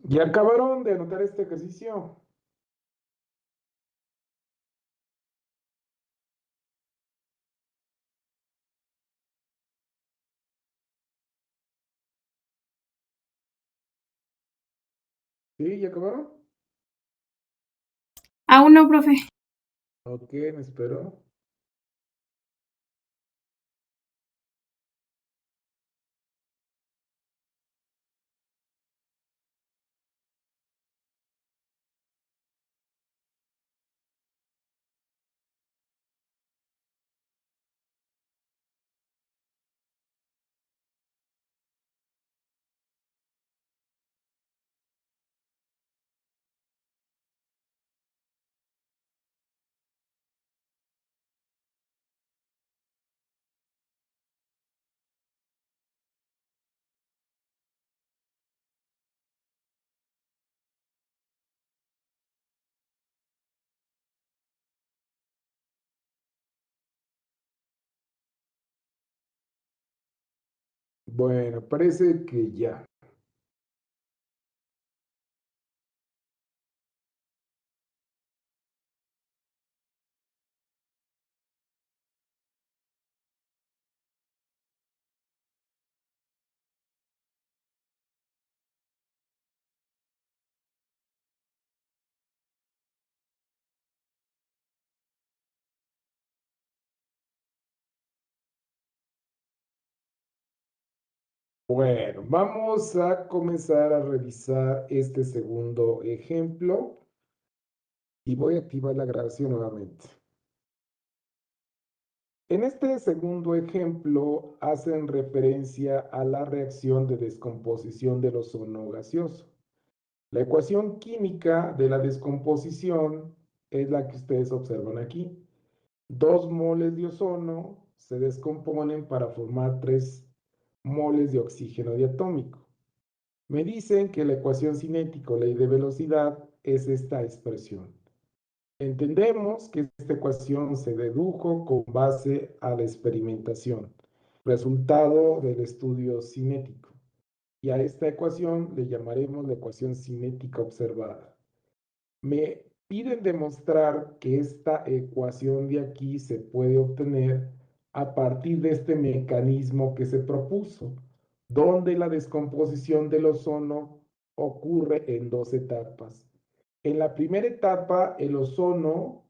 ¿Ya acabaron de anotar este ejercicio? ¿Sí? ¿Ya acabaron? Aún no, profe. Ok, me espero. Bueno, parece que ya. Bueno, vamos a comenzar a revisar este segundo ejemplo y voy a activar la grabación nuevamente. En este segundo ejemplo hacen referencia a la reacción de descomposición del ozono gaseoso. La ecuación química de la descomposición es la que ustedes observan aquí. 2 moles de ozono se descomponen para formar 3 moles de oxígeno diatómico. Me dicen que la ecuación cinética o ley de velocidad es esta expresión. Entendemos que esta ecuación se dedujo con base a la experimentación, resultado del estudio cinético. Y a esta ecuación le llamaremos la ecuación cinética observada. Me piden demostrar que esta ecuación de aquí se puede obtener a partir de este mecanismo que se propuso, donde la descomposición del ozono ocurre en 2 etapas. En la primera etapa, el ozono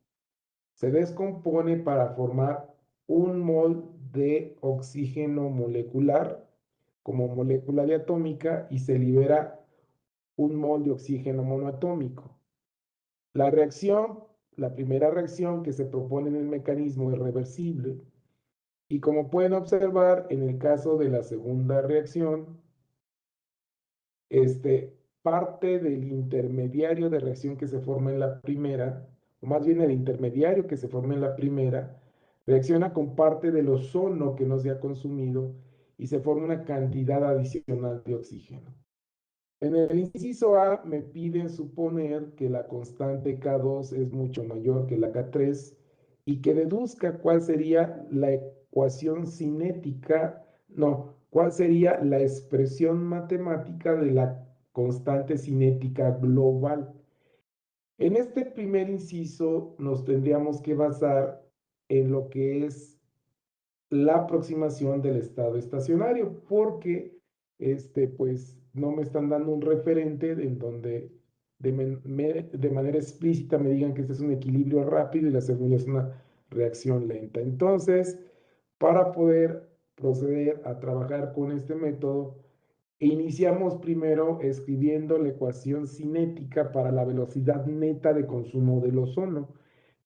se descompone para formar un mol de oxígeno molecular como molécula diatómica y se libera un mol de oxígeno monoatómico. La reacción, la primera reacción que se propone en el mecanismo es reversible y como pueden observar en el caso de la segunda reacción, parte del intermediario de reacción que se forma en la primera, o más bien el intermediario que se forma en la primera, reacciona con parte del ozono que no se ha consumido y se forma una cantidad adicional de oxígeno. En el inciso A me piden suponer que la constante K2 es mucho mayor que la K3 y que deduzca cuál sería la ecuación cinética, no, cuál sería la expresión matemática de la constante cinética global. En este primer inciso nos tendríamos que basar en lo que es la aproximación del estado estacionario, porque pues no me están dando un referente en donde de manera explícita me digan que este es un equilibrio rápido y la segunda es una reacción lenta. Entonces, para poder proceder a trabajar con este método, iniciamos primero escribiendo la ecuación cinética para la velocidad neta de consumo del ozono,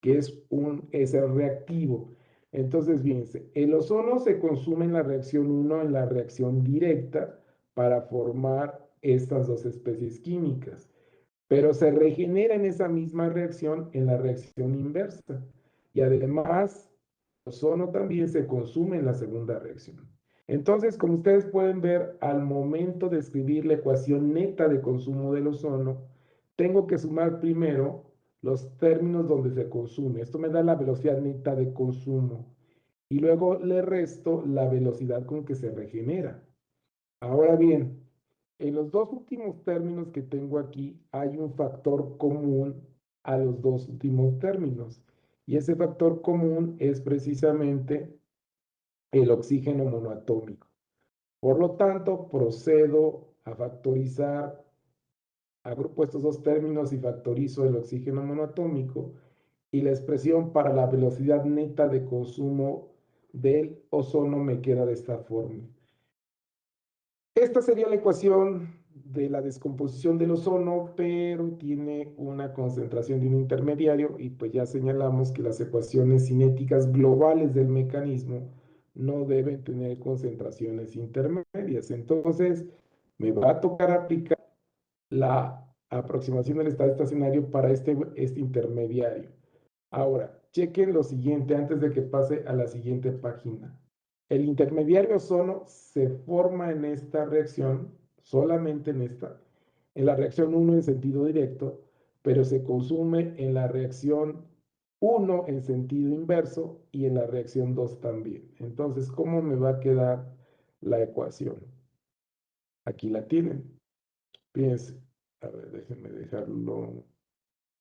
que es el reactivo. Entonces, fíjense, el ozono se consume en la reacción 1, en la reacción directa, para formar estas 2 especies químicas, pero se regenera en esa misma reacción en la reacción inversa. Y además, el ozono también se consume en la segunda reacción. Entonces, como ustedes pueden ver, al momento de escribir la ecuación neta de consumo del ozono, tengo que sumar primero los términos donde se consume. Esto me da la velocidad neta de consumo. Y luego le resto la velocidad con que se regenera. Ahora bien, En los dos últimos términos que tengo aquí hay un factor común a los dos últimos términos. Y ese factor común es precisamente el oxígeno monoatómico. Por lo tanto, procedo a factorizar, agrupo estos dos términos y factorizo el oxígeno monoatómico y la expresión para la velocidad neta de consumo del ozono me queda de esta forma. Esta sería la ecuación de la descomposición del ozono, pero tiene una concentración de un intermediario y pues ya señalamos que las ecuaciones cinéticas globales del mecanismo no deben tener concentraciones intermedias. Entonces, me va a tocar aplicar la aproximación del estado estacionario para este intermediario. Ahora, chequen lo siguiente antes de que pase a la siguiente página. El intermediario ozono se forma en esta reacción, solamente en la reacción 1 en sentido directo, pero se consume en la reacción 1 en sentido inverso y en la reacción 2 también. Entonces, ¿cómo me va a quedar la ecuación? Aquí la tienen. Fíjense, a ver, déjenme dejarlo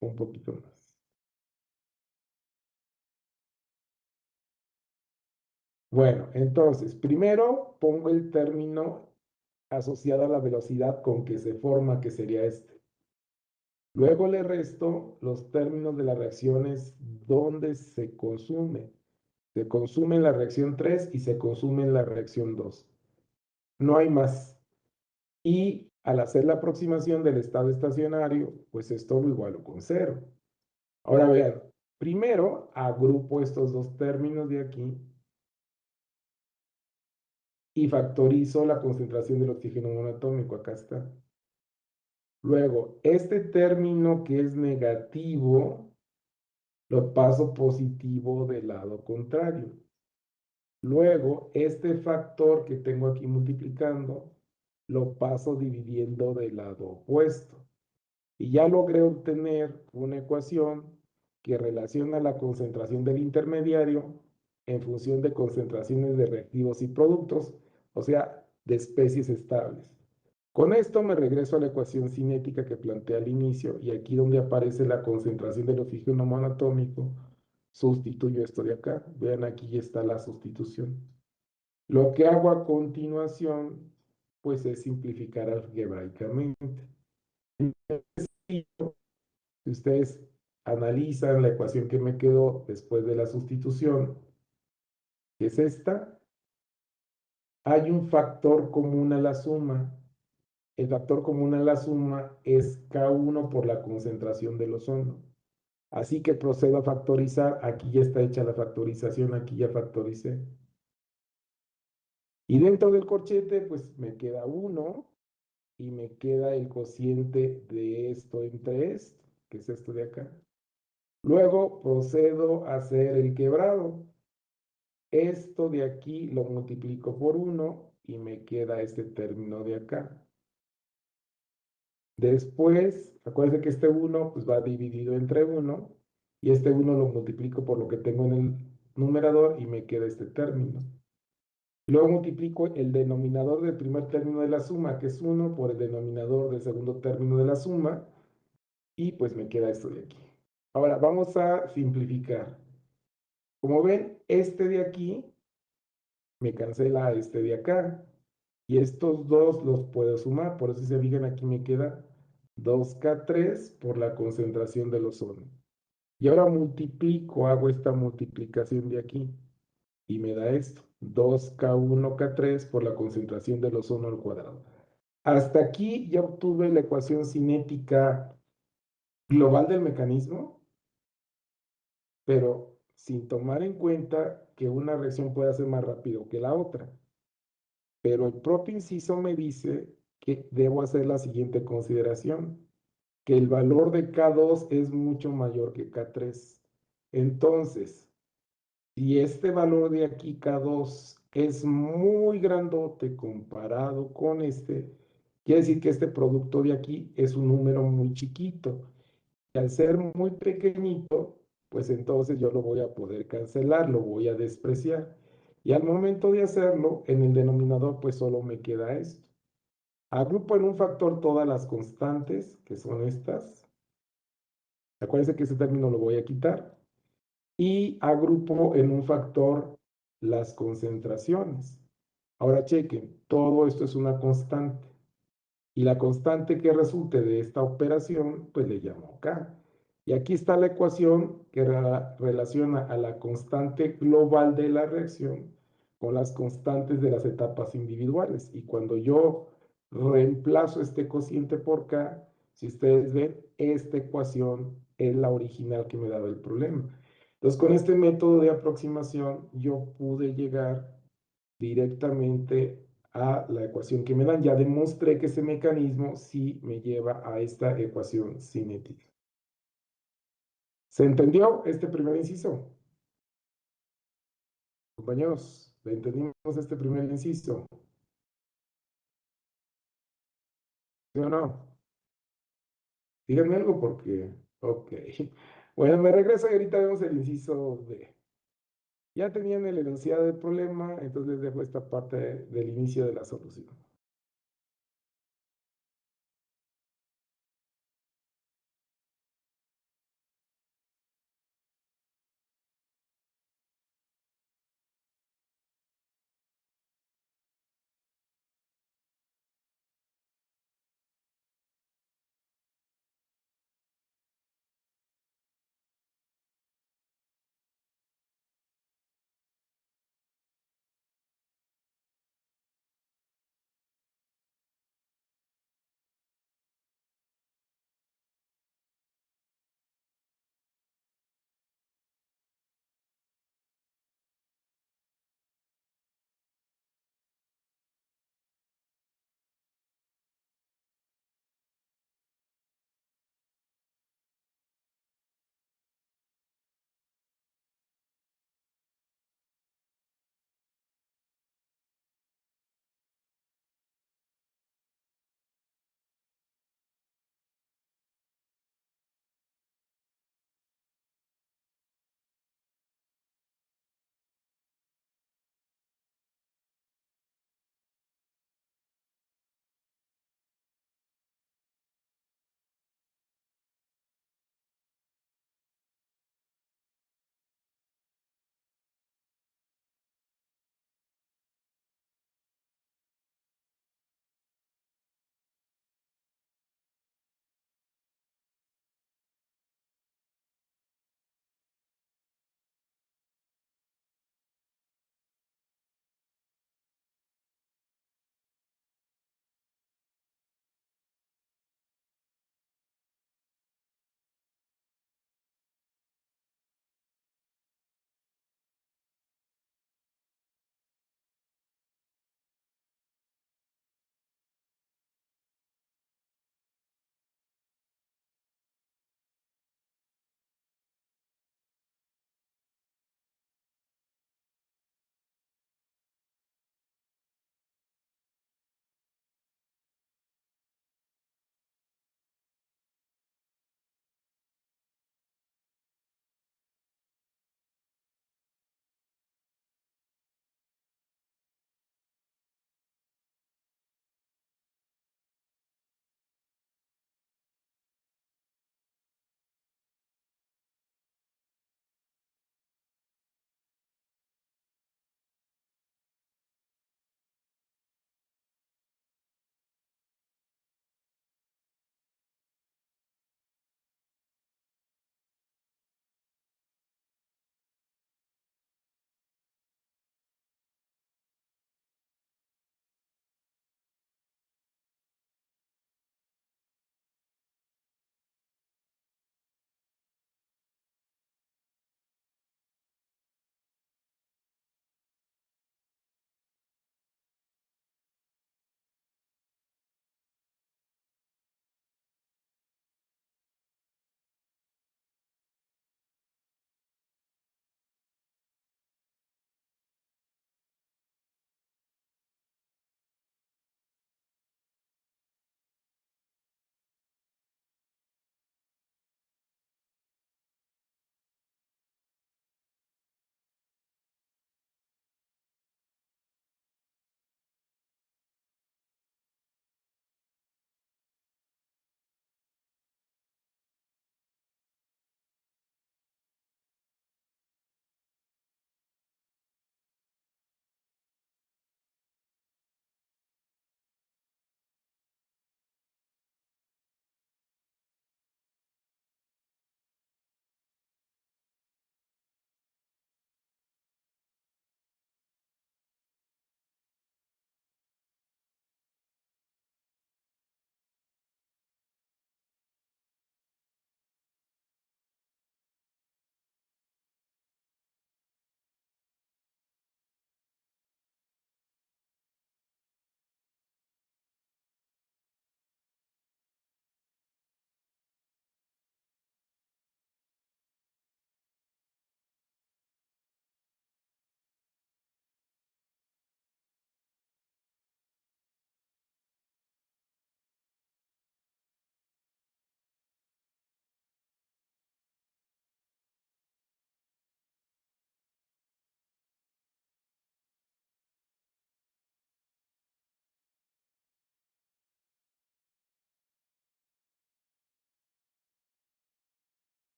un poquito más. Bueno, entonces, primero pongo el término asociado a la velocidad con que se forma, que sería este. Luego le resto los términos de las reacciones donde se consume. Se consume en la reacción 3 y se consume en la reacción 2. No hay más. Y al hacer la aproximación del estado estacionario, pues esto lo igualo con 0. Ahora vean, primero agrupo estos dos términos de aquí y factorizo la concentración del oxígeno monoatómico. Acá está. Luego, este término que es negativo, lo paso positivo del lado contrario. Luego, este factor que tengo aquí multiplicando, lo paso dividiendo del lado opuesto. Y ya logré obtener una ecuación que relaciona la concentración del intermediario en función de concentraciones de reactivos y productos, o sea, de especies estables. Con esto me regreso a la ecuación cinética que planteé al inicio y aquí donde aparece la concentración del oxígeno monoatómico, sustituyo esto de acá. Vean, aquí ya está la sustitución. Lo que hago a continuación, pues es simplificar algebraicamente. Si ustedes analizan la ecuación que me quedó después de la sustitución, que es esta, hay un factor común a la suma. El factor común a la suma es K1 por la concentración del ozono. Así que procedo a factorizar. Aquí ya está hecha la factorización, aquí ya factoricé. Y dentro del corchete, pues me queda 1 y me queda el cociente de esto entre esto, que es esto de acá. Luego procedo a hacer el quebrado. Esto de aquí lo multiplico por 1 y me queda este término de acá. Después, acuérdense que este 1 pues va dividido entre 1 y este 1 lo multiplico por lo que tengo en el numerador y me queda este término. Luego multiplico el denominador del primer término de la suma, que es 1, por el denominador del segundo término de la suma y pues me queda esto de aquí. Ahora vamos a simplificar. Como ven, este de aquí me cancela a este de acá. Y estos dos los puedo sumar. Por eso si se fijan aquí me queda 2K3 por la concentración del ozono. Y ahora multiplico, hago esta multiplicación de aquí. Y me da esto. 2K1K3 por la concentración del ozono al cuadrado. Hasta aquí ya obtuve la ecuación cinética global del mecanismo, pero sin tomar en cuenta que una reacción puede ser más rápido que la otra. Pero el propio inciso me dice que debo hacer la siguiente consideración, que el valor de K2 es mucho mayor que K3. Entonces, si este valor de aquí, K2, es muy grandote comparado con este, quiere decir que este producto de aquí es un número muy chiquito. Y al ser muy pequeñito, pues entonces yo lo voy a poder cancelar, lo voy a despreciar. Y al momento de hacerlo, en el denominador, pues solo me queda esto. Agrupo en un factor todas las constantes, que son estas. Acuérdense que ese término lo voy a quitar. Y agrupo en un factor las concentraciones. Ahora chequen, todo esto es una constante. Y la constante que resulte de esta operación, pues le llamo K. Y aquí está la ecuación que relaciona a la constante global de la reacción con las constantes de las etapas individuales. Y cuando yo reemplazo este cociente por K, si ustedes ven, esta ecuación es la original que me daba el problema. Entonces, con este método de aproximación, yo pude llegar directamente a la ecuación que me dan. Ya demostré que ese mecanismo sí me lleva a esta ecuación cinética. ¿Se entendió este primer inciso? Compañeros, ¿le entendimos este primer inciso? ¿Sí o no? Díganme algo porque... Ok. Bueno, me regreso y ahorita vemos el inciso B. Ya tenían el enunciado del problema, entonces les dejo esta parte del inicio de la solución.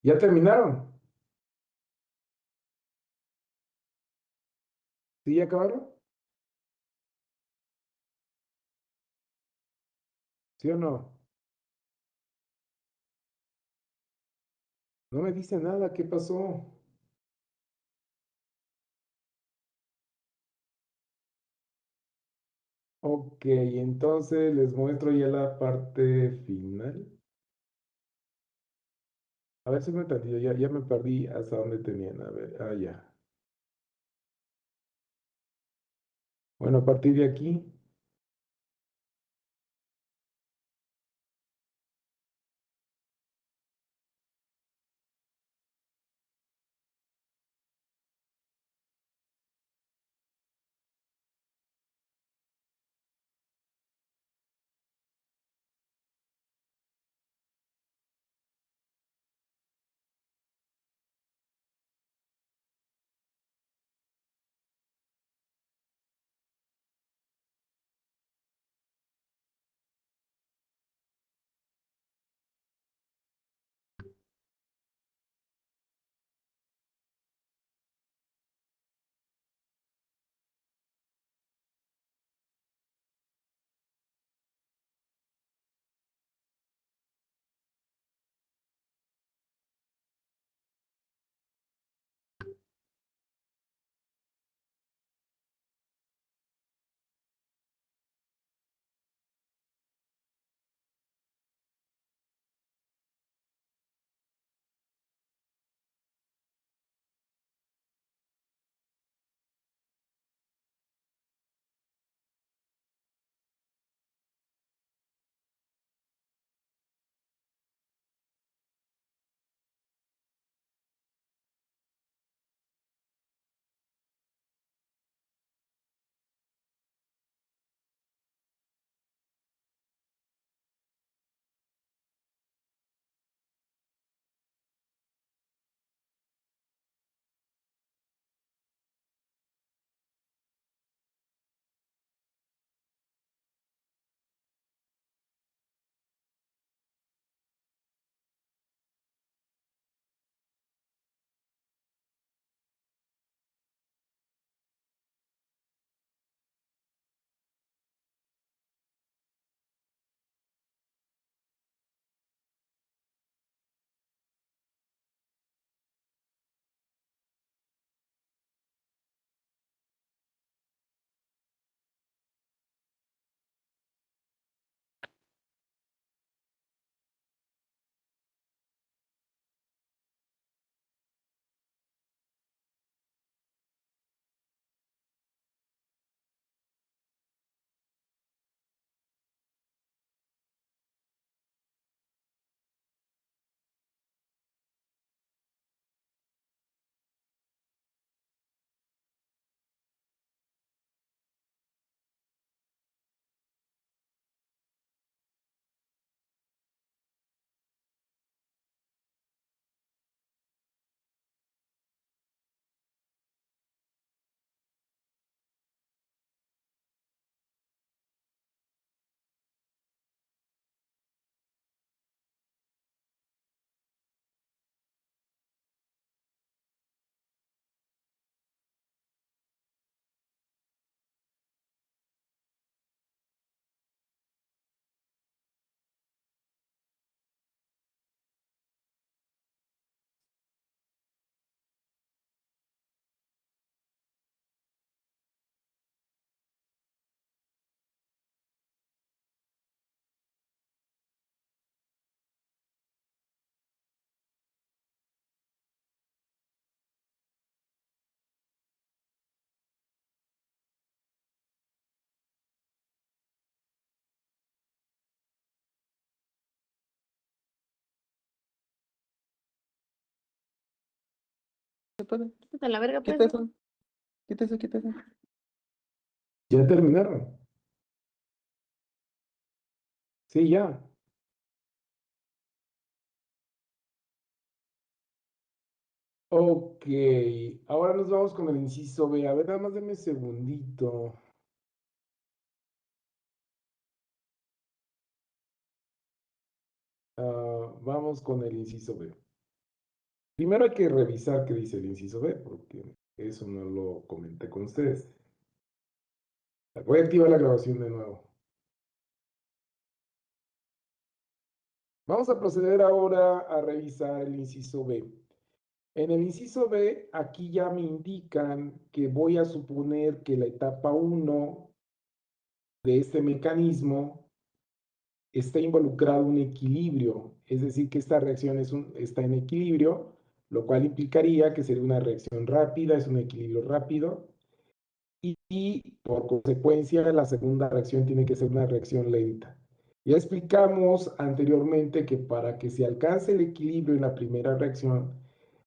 ¿Ya terminaron? ¿Sí, ya acabaron? ¿Sí o no? No me dice nada, ¿qué pasó? Ok, entonces les muestro ya la parte final. A ver si me tantito, ya me perdí hasta dónde tenían. A ver, ya. Bueno, a partir de aquí. ¿Qué puede? A la verga, pues. Quita eso. Quita eso, quita eso. ¿Ya terminaron? Sí, ya. Ok, ahora nos vamos con el inciso B. A ver, nada más denme un segundito. Vamos con el inciso B. Primero hay que revisar qué dice el inciso B, porque eso no lo comenté con ustedes. Voy a activar la grabación de nuevo. Vamos a proceder ahora a revisar el inciso B. En el inciso B, aquí ya me indican que voy a suponer que la etapa 1 de este mecanismo está involucrado un equilibrio, es decir, que esta reacción está en equilibrio, lo cual implicaría que sería una reacción rápida, es un equilibrio rápido, y por consecuencia la segunda reacción tiene que ser una reacción lenta. Ya explicamos anteriormente que para que se alcance el equilibrio en la primera reacción,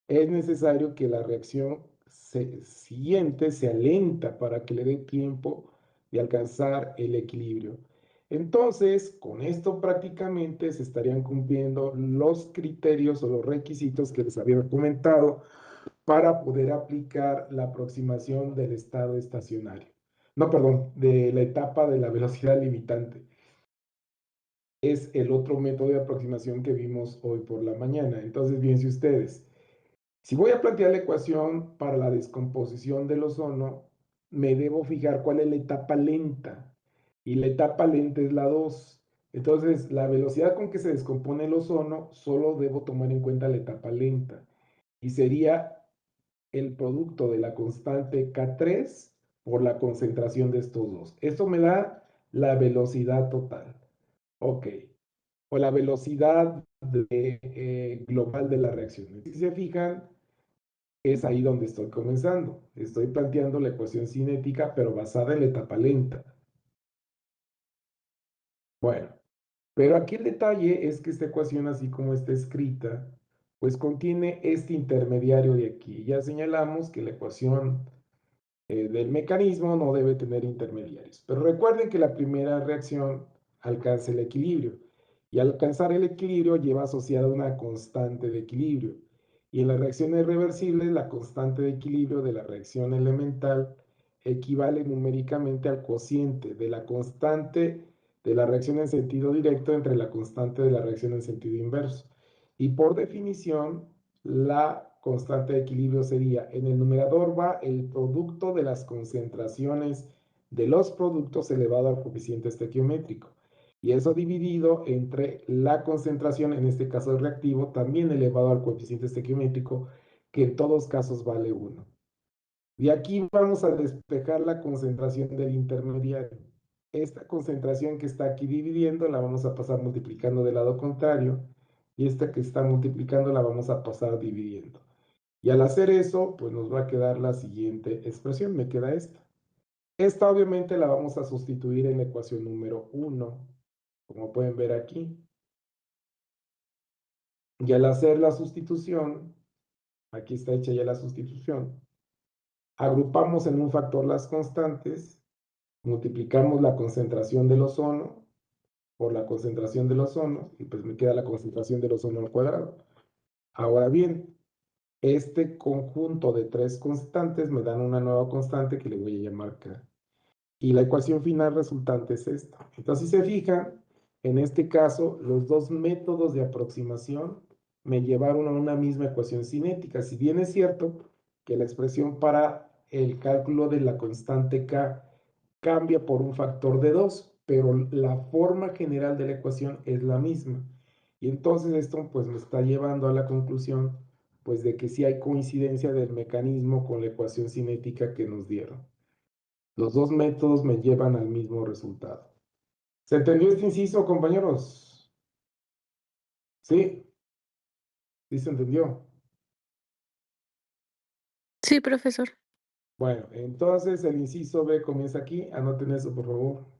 es necesario que la reacción siguiente sea lenta para que le dé tiempo de alcanzar el equilibrio. Entonces, con esto prácticamente se estarían cumpliendo los criterios o los requisitos que les había comentado para poder aplicar la aproximación del estado estacionario. No, perdón, de la etapa de la velocidad limitante. Es el otro método de aproximación que vimos hoy por la mañana. Entonces, fíjense ustedes, si voy a plantear la ecuación para la descomposición del ozono, me debo fijar cuál es la etapa lenta. Y la etapa lenta es la 2. Entonces, la velocidad con que se descompone el ozono, solo debo tomar en cuenta la etapa lenta. Y sería el producto de la constante K3 por la concentración de estos dos. Esto me da la velocidad total. Ok. O la velocidad global de la reacción. Si se fijan, es ahí donde estoy comenzando. Estoy planteando la ecuación cinética, pero basada en la etapa lenta. Bueno, pero aquí el detalle es que esta ecuación, así como está escrita, pues contiene este intermediario de aquí. Ya señalamos que la ecuación del mecanismo no debe tener intermediarios. Pero recuerden que la primera reacción alcanza el equilibrio. Y al alcanzar el equilibrio lleva asociada una constante de equilibrio. Y en las reacciones reversibles, la constante de equilibrio de la reacción elemental equivale numéricamente al cociente de la constante de la reacción en sentido directo entre la constante de la reacción en sentido inverso. Y por definición, la constante de equilibrio sería, en el numerador va el producto de las concentraciones de los productos elevado al coeficiente estequiométrico. Y eso dividido entre la concentración, en este caso el reactivo, también elevado al coeficiente estequiométrico, que en todos casos vale 1. De aquí vamos a despejar la concentración del intermediario. Esta concentración que está aquí dividiendo la vamos a pasar multiplicando del lado contrario y esta que está multiplicando la vamos a pasar dividiendo. Y al hacer eso, pues nos va a quedar la siguiente expresión, me queda esta. Esta obviamente la vamos a sustituir en la ecuación número 1, como pueden ver aquí. Y al hacer la sustitución, aquí está hecha ya la sustitución, agrupamos en un factor las constantes, multiplicamos la concentración del ozono por la concentración del ozono, y pues me queda la concentración del ozono al cuadrado. Ahora bien, este conjunto de tres constantes me dan una nueva constante que le voy a llamar K. Y la ecuación final resultante es esta. Entonces, si se fijan, en este caso, los dos métodos de aproximación me llevaron a una misma ecuación cinética. Si bien es cierto que la expresión para el cálculo de la constante K cambia por un factor de 2, pero la forma general de la ecuación es la misma. Y entonces esto pues me está llevando a la conclusión pues de que sí hay coincidencia del mecanismo con la ecuación cinética que nos dieron. Los dos métodos me llevan al mismo resultado. ¿Se entendió este inciso, compañeros? Sí, sí se entendió. Sí, profesor. Bueno, entonces el inciso B comienza aquí. Anoten eso, por favor.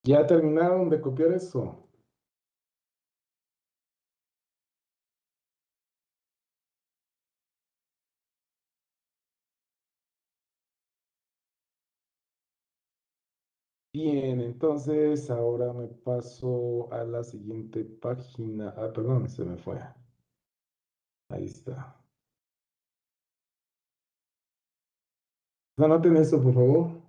¿Ya terminaron de copiar eso? Bien, entonces ahora me paso a la siguiente página. Ah, perdón, se me fue. Ahí está. Anoten eso, por favor.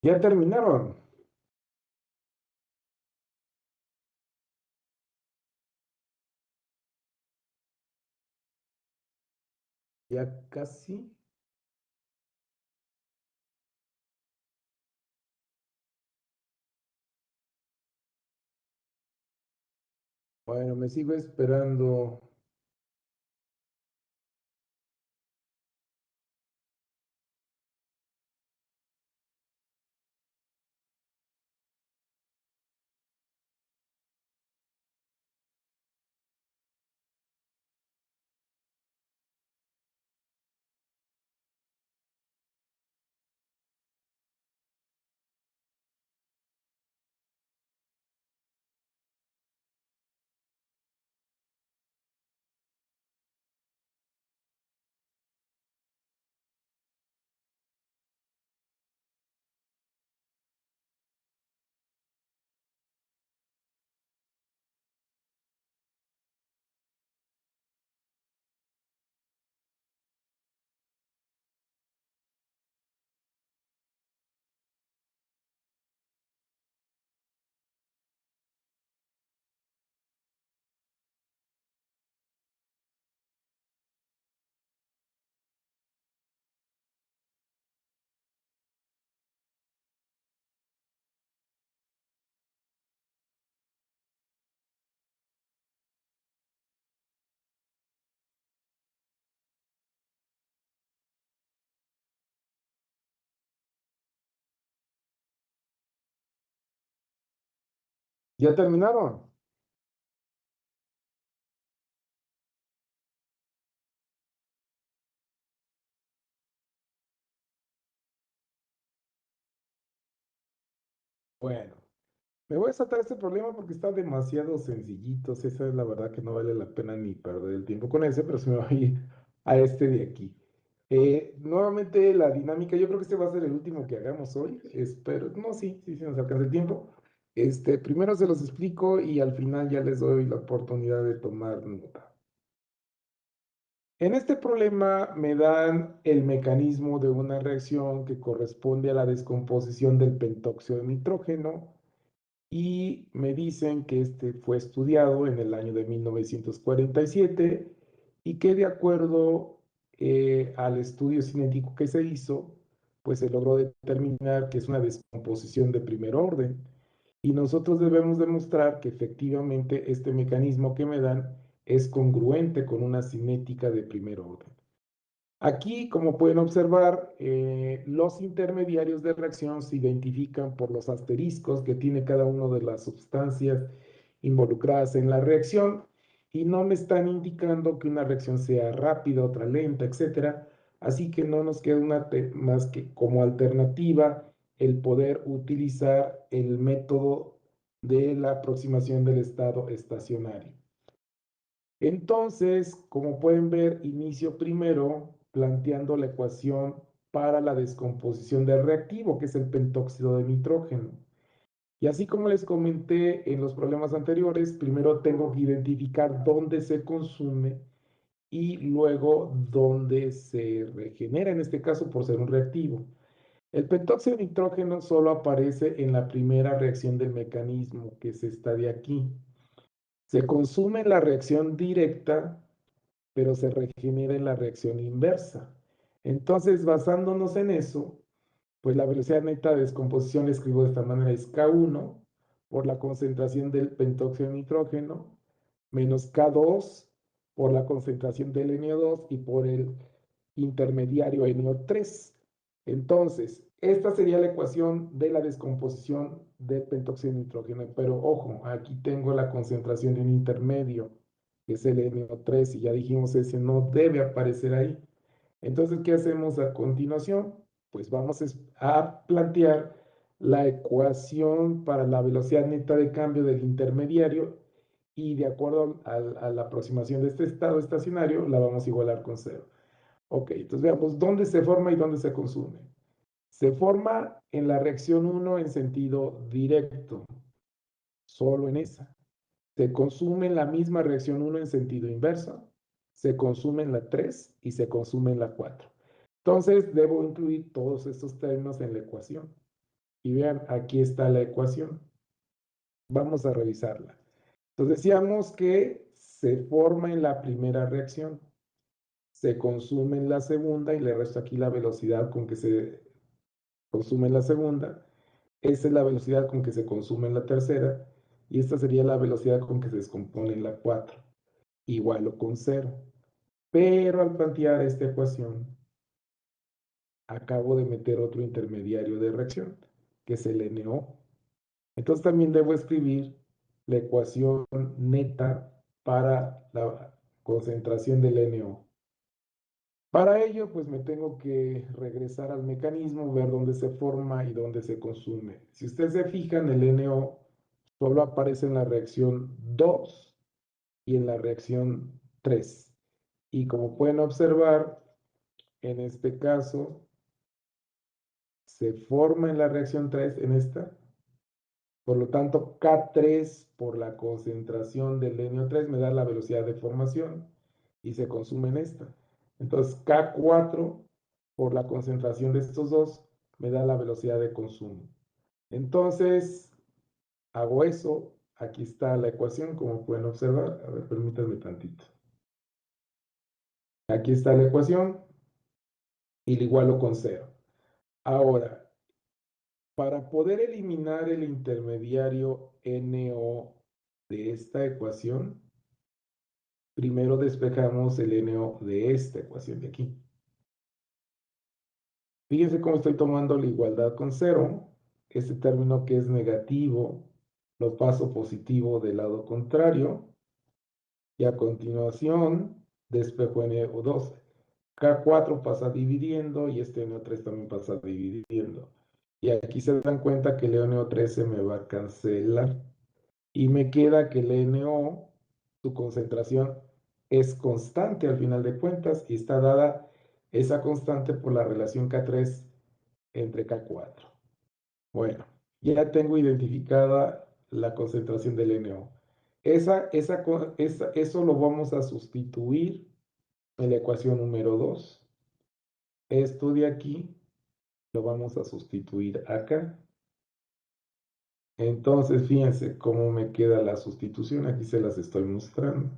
¿Ya terminaron? ¿Ya casi? Bueno, me sigo esperando. ¿Ya terminaron? Bueno, me voy a saltar este problema porque está demasiado sencillito. Esa es la verdad que no vale la pena ni perder el tiempo con ese, pero se me va a ir a este de aquí. Nuevamente la dinámica, yo creo que este va a ser el último que hagamos hoy. Espero, no, sí, sí, sí nos alcanza el tiempo. Primero se los explico y al final ya les doy la oportunidad de tomar nota. En este problema me dan el mecanismo de una reacción que corresponde a la descomposición del pentóxido de nitrógeno y me dicen que este fue estudiado en el año de 1947 y que de acuerdo al estudio cinético que se hizo, pues se logró determinar que es una descomposición de primer orden y nosotros debemos demostrar que efectivamente este mecanismo que me dan es congruente con una cinética de primer orden. Aquí, como pueden observar, los intermediarios de reacción se identifican por los asteriscos que tiene cada una de las sustancias involucradas en la reacción y no me están indicando que una reacción sea rápida, otra lenta, etcétera. Así que no nos queda más que como alternativa el poder utilizar el método de la aproximación del estado estacionario. Entonces, como pueden ver, inicio primero planteando la ecuación para la descomposición del reactivo, que es el pentóxido de nitrógeno. Y así como les comenté en los problemas anteriores, primero tengo que identificar dónde se consume y luego dónde se regenera, en este caso por ser un reactivo. El pentóxido de nitrógeno solo aparece en la primera reacción del mecanismo, que es esta de aquí. Se consume en la reacción directa, pero se regenera en la reacción inversa. Entonces, basándonos en eso, pues la velocidad neta de descomposición la escribo de esta manera, es K1 por la concentración del pentóxido de nitrógeno, menos K2 por la concentración del NO2 y por el intermediario NO3. Entonces, esta sería la ecuación de la descomposición del pentóxido de nitrógeno, pero ojo, aquí tengo la concentración de un intermedio, que es el NO3, y ya dijimos, ese no debe aparecer ahí. Entonces, ¿qué hacemos a continuación? Pues vamos a plantear la ecuación para la velocidad neta de cambio del intermediario y de acuerdo a la aproximación de este estado estacionario, la vamos a igualar con cero. Ok, entonces veamos dónde se forma y dónde se consume. Se forma en la reacción 1 en sentido directo, solo en esa. Se consume en la misma reacción 1 en sentido inverso, se consume en la 3 y se consume en la 4. Entonces, debo incluir todos estos términos en la ecuación. Y vean, aquí está la ecuación. Vamos a revisarla. Entonces, decíamos que se forma en la primera reacción, se consume en la segunda y le resto aquí la velocidad con que se consume en la segunda. Esa es la velocidad con que se consume en la tercera y esta sería la velocidad con que se descompone en la 4. Igual o con 0. Pero al plantear esta ecuación, acabo de meter otro intermediario de reacción, que es el NO. Entonces también debo escribir la ecuación neta para la concentración del NO. Para ello, pues me tengo que regresar al mecanismo, ver dónde se forma y dónde se consume. Si ustedes se fijan, el NO solo aparece en la reacción 2 y en la reacción 3. Y como pueden observar, en este caso, se forma en la reacción 3 en esta. Por lo tanto, K3 por la concentración del NO3 me da la velocidad de formación y se consume en esta. Entonces, K4 por la concentración de estos dos me da la velocidad de consumo. Entonces, hago eso. Aquí está la ecuación, como pueden observar. A ver, permítanme tantito. Aquí está la ecuación y la igualo con 0. Ahora, para poder eliminar el intermediario NO de esta ecuación, primero despejamos el NO de esta ecuación de aquí. Fíjense cómo estoy tomando la igualdad con 0. Este término que es negativo lo paso positivo del lado contrario. Y a continuación despejo NO2. K4 pasa dividiendo y este NO3 también pasa dividiendo. Y aquí se dan cuenta que el NO3 se me va a cancelar. Y me queda que el NO, su concentración, es constante al final de cuentas y está dada esa constante por la relación K3 entre K4. Bueno, ya tengo identificada la concentración del NO. Eso lo vamos a sustituir en la ecuación número 2. Esto de aquí lo vamos a sustituir acá. Entonces, fíjense cómo me queda la sustitución. Aquí se las estoy mostrando.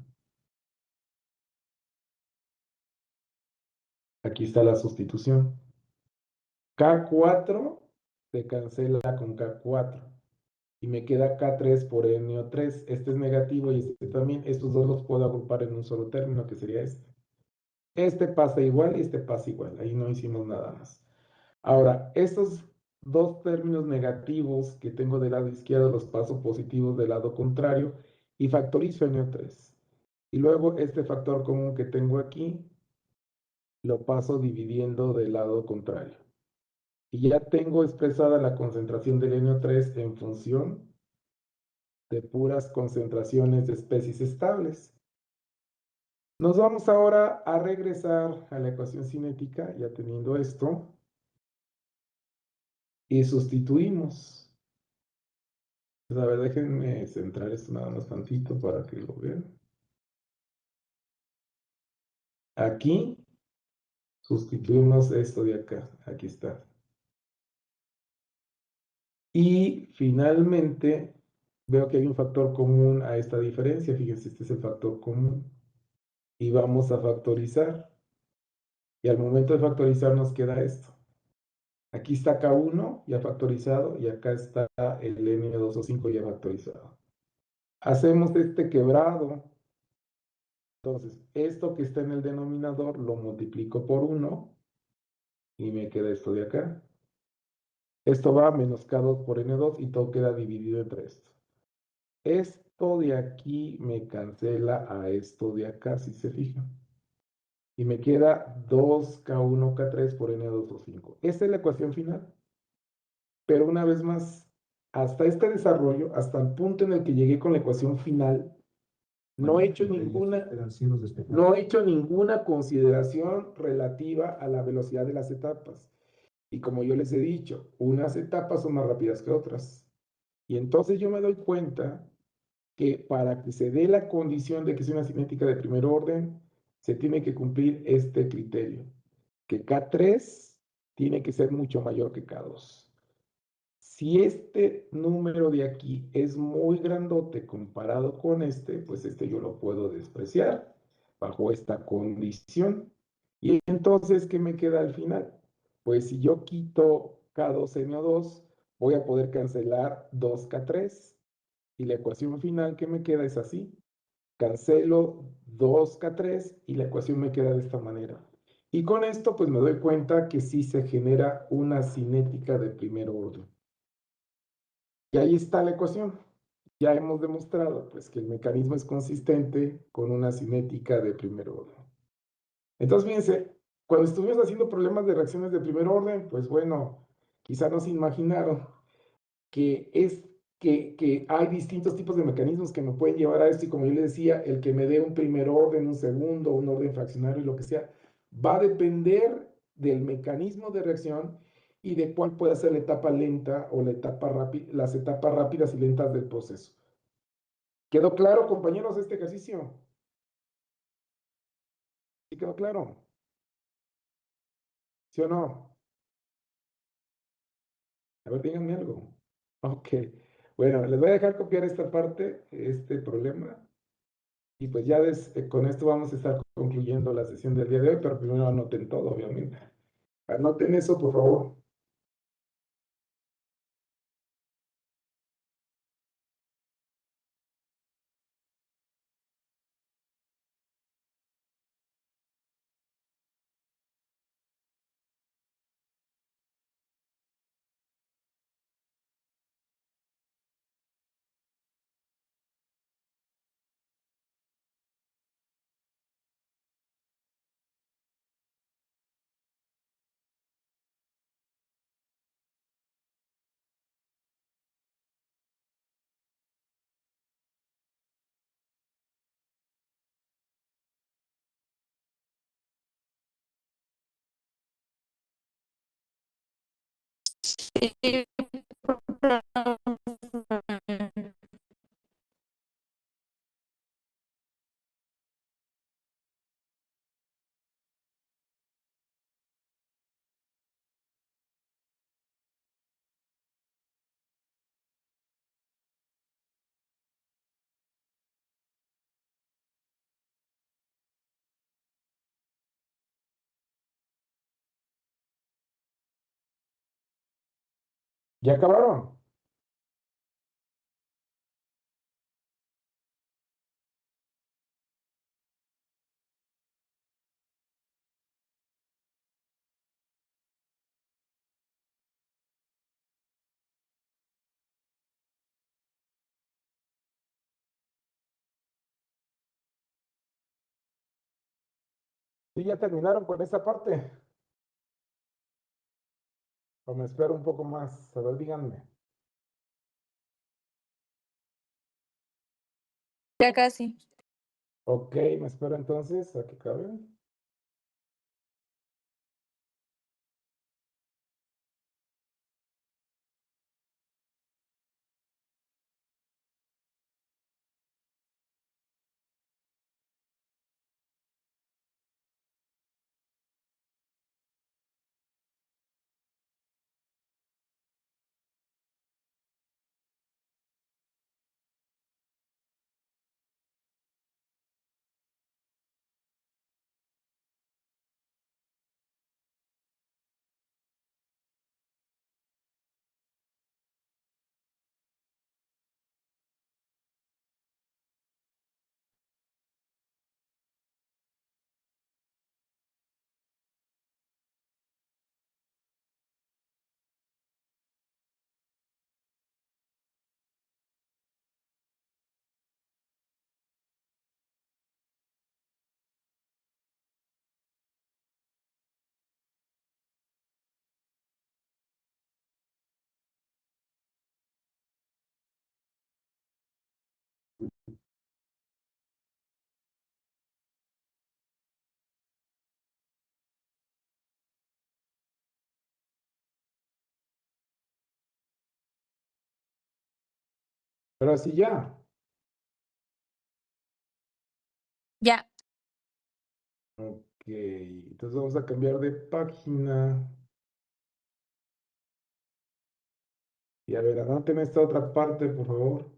Aquí está la sustitución. K4 se cancela con K4. Y me queda K3 por NO3. Este es negativo y este también. Estos dos los puedo agrupar en un solo término, que sería este. Este pasa igual y este pasa igual. Ahí no hicimos nada más. Ahora, estos dos términos negativos que tengo del lado izquierdo los paso positivos del lado contrario y factorizo NO3. Y luego este factor común que tengo aquí, lo paso dividiendo del lado contrario. Y ya tengo expresada la concentración del NO3 en función de puras concentraciones de especies estables. Nos vamos ahora a regresar a la ecuación cinética, ya teniendo esto, y sustituimos. Pues, a ver, déjenme centrar esto nada más tantito para que lo vean. Aquí sustituimos esto de acá. Aquí está. Y finalmente veo que hay un factor común a esta diferencia. Fíjense, este es el factor común. Y vamos a factorizar. Y al momento de factorizar nos queda esto. Aquí está K1 ya factorizado y acá está el N2O5 ya factorizado. Hacemos este quebrado. Entonces, esto que está en el denominador lo multiplico por 1 y me queda esto de acá. Esto va menos K2 por N2 y todo queda dividido entre esto. Esto de aquí me cancela a esto de acá, si se fijan. Y me queda 2K1K3 por N2O5. Esta es la ecuación final. Pero una vez más, hasta este desarrollo, hasta el punto en el que llegué con la ecuación final, no he hecho ninguna consideración relativa a la velocidad de las etapas. Y como yo les he dicho, unas etapas son más rápidas que otras. Y entonces yo me doy cuenta que para que se dé la condición de que sea una cinética de primer orden, se tiene que cumplir este criterio, que K3 tiene que ser mucho mayor que K2. Si este número de aquí es muy grandote comparado con este, pues este yo lo puedo despreciar bajo esta condición. Y entonces, ¿qué me queda al final? Pues si yo quito K2NO2, voy a poder cancelar 2K3. Y la ecuación final que me queda es así. Cancelo 2K3 y la ecuación me queda de esta manera. Y con esto, pues me doy cuenta que sí se genera una cinética de primer orden. Y ahí está la ecuación. Ya hemos demostrado pues, que el mecanismo es consistente con una cinética de primer orden. Entonces, fíjense, cuando estuvimos haciendo problemas de reacciones de primer orden, pues bueno, quizá no se imaginaron que hay distintos tipos de mecanismos que me pueden llevar a esto. Y como yo les decía, el que me dé un primer orden, un segundo, un orden fraccionario y lo que sea, va a depender del mecanismo de reacción y de cuál pueda ser la etapa lenta o la etapa rápida, las etapas rápidas y lentas del proceso. ¿Quedó claro, compañeros, este ejercicio? ¿Sí quedó claro? ¿Sí o no? A ver, díganme algo. Ok. Bueno, les voy a dejar copiar esta parte, este problema. Y pues ya con esto vamos a estar concluyendo la sesión del día de hoy, pero primero anoten todo, obviamente. Anoten eso, por favor. ¿Ya acabaron? ¿Sí ya terminaron con esta parte? ¿O me espero un poco más? A ver, díganme. Ya casi. Ok, me espero entonces a que acaben. Pero así ya. Ya. Ok, entonces vamos a cambiar de página. Y a ver, anoten esta otra parte, por favor.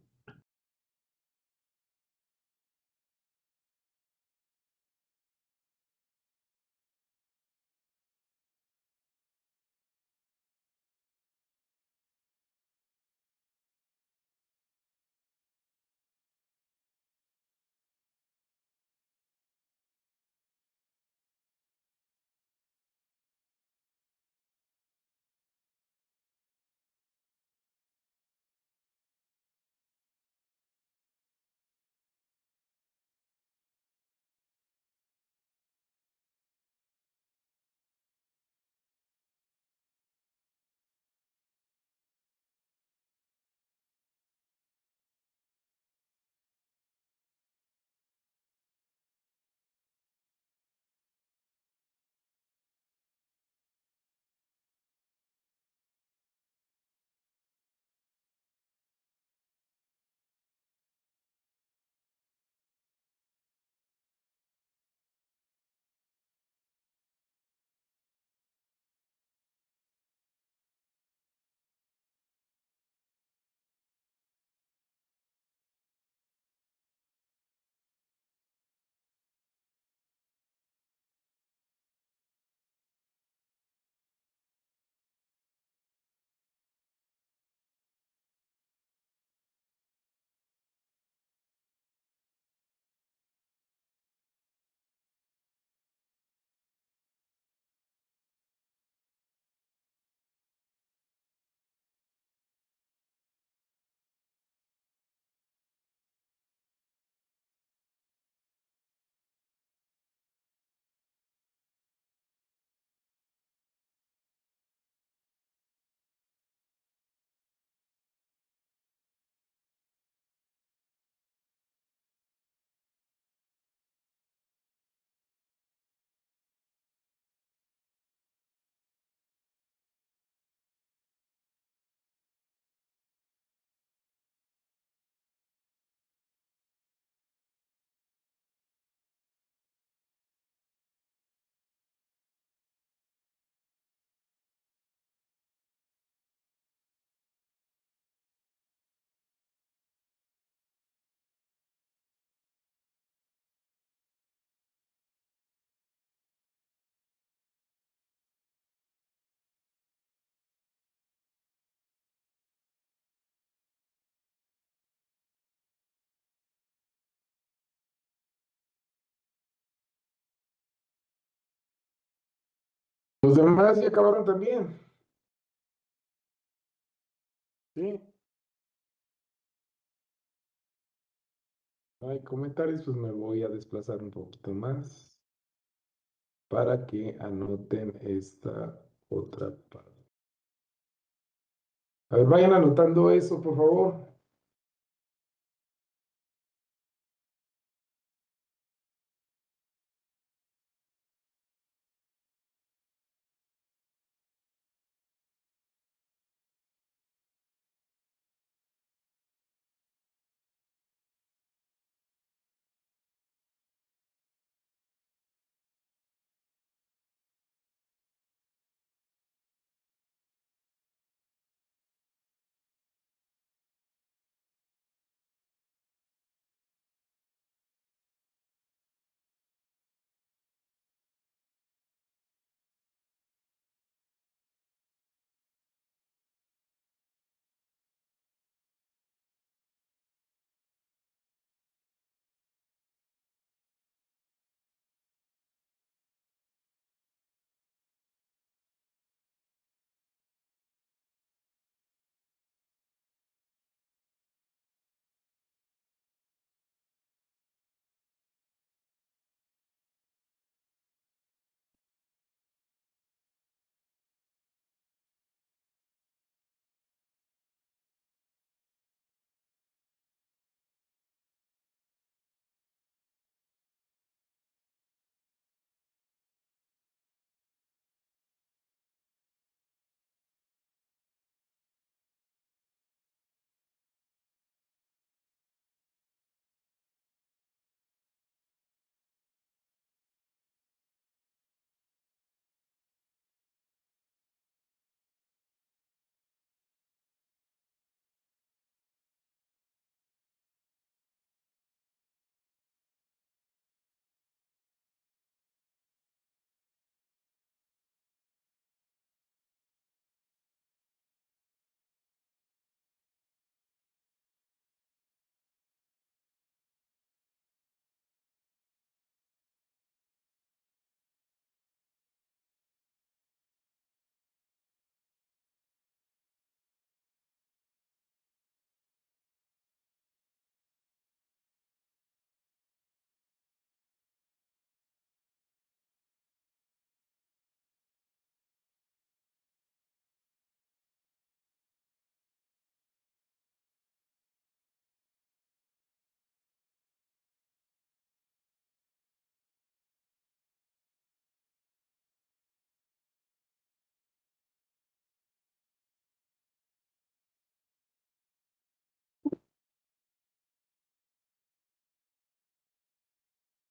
Los demás ya acabaron también. Sí. No hay comentarios, pues me voy a desplazar un poquito más. para que anoten esta otra parte. A ver, vayan anotando eso, por favor.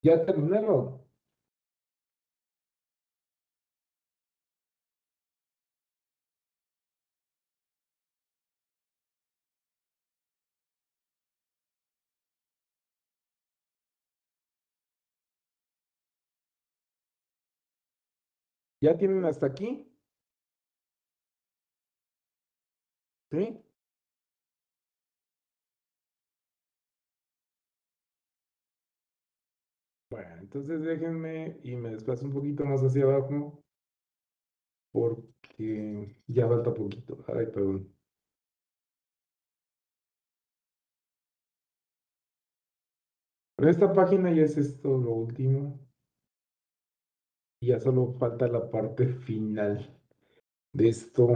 Ya terminaron. ¿Ya tienen hasta aquí? ¿Sí? Bueno, entonces déjenme y me desplazo un poquito más hacia abajo porque ya falta poquito. Ay, perdón. Pero esta página ya es esto lo último. Y ya solo falta la parte final de esto.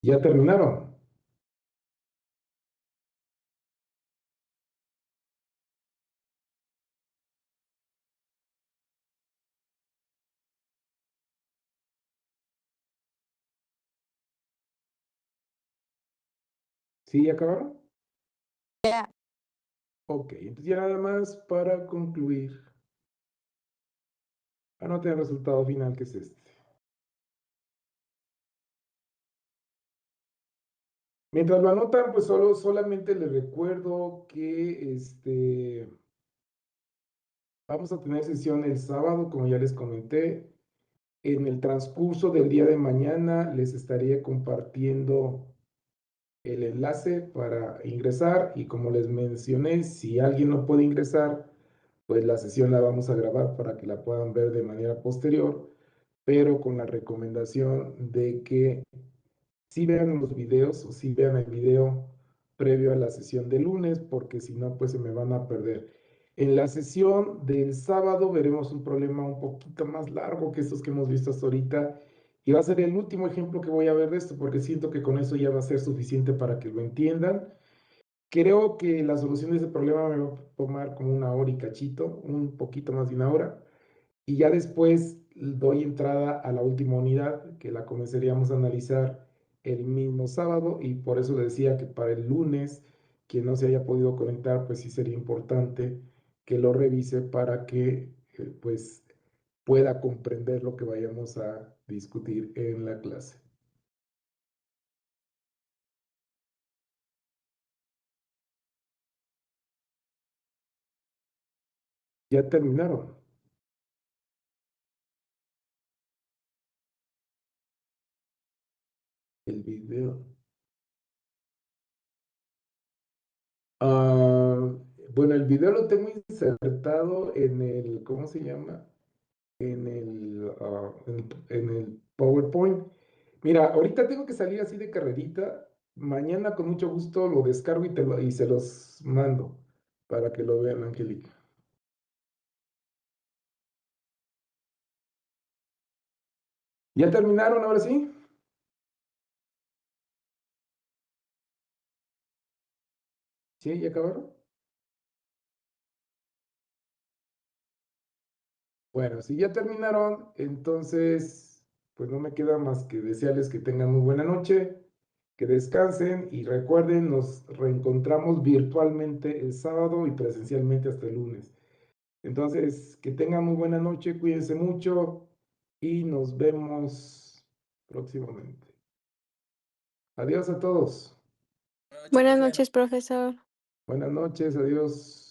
¿Ya terminaron? ¿Sí, ya acabaron? Ya. Ok, entonces ya nada más para concluir. Anoten el resultado final que es este. Mientras lo anotan, pues solamente les recuerdo que vamos a tener sesión el sábado, como ya les comenté. En el transcurso del día de mañana les estaría compartiendo el enlace para ingresar y como les mencioné, si alguien no puede ingresar, pues la sesión la vamos a grabar para que la puedan ver de manera posterior, pero con la recomendación de que sí vean los videos o sí vean el video previo a la sesión de lunes, porque si no, pues se me van a perder. En la sesión del sábado veremos un problema un poquito más largo que estos que hemos visto hasta ahorita. Y va a ser el último ejemplo que voy a ver de esto, porque siento que con eso ya va a ser suficiente para que lo entiendan. Creo que la solución de ese problema me va a tomar como una hora y cachito, un poquito más de una hora. Y ya después doy entrada a la última unidad, que la comenzaríamos a analizar el mismo sábado, y por eso le decía que para el lunes, quien no se haya podido conectar, pues sí sería importante que lo revise para que pues pueda comprender lo que vayamos a discutir en la clase. ¿Ya terminaron? El video. Ah, bueno, el video lo tengo insertado en el, ¿cómo se llama? En el PowerPoint. Mira, ahorita tengo que salir así de carrerita. Mañana con mucho gusto lo descargo y se los mando para que lo vean, Angélica. ¿Ya terminaron ahora sí? ¿Sí? ¿Ya acabaron? Bueno, si ya terminaron, entonces, pues no me queda más que desearles que tengan muy buena noche, que descansen y recuerden, nos reencontramos virtualmente el sábado y presencialmente hasta el lunes. Entonces, que tengan muy buena noche, cuídense mucho y nos vemos próximamente. Adiós a todos. Buenas noches, profesor. Buenas noches, adiós.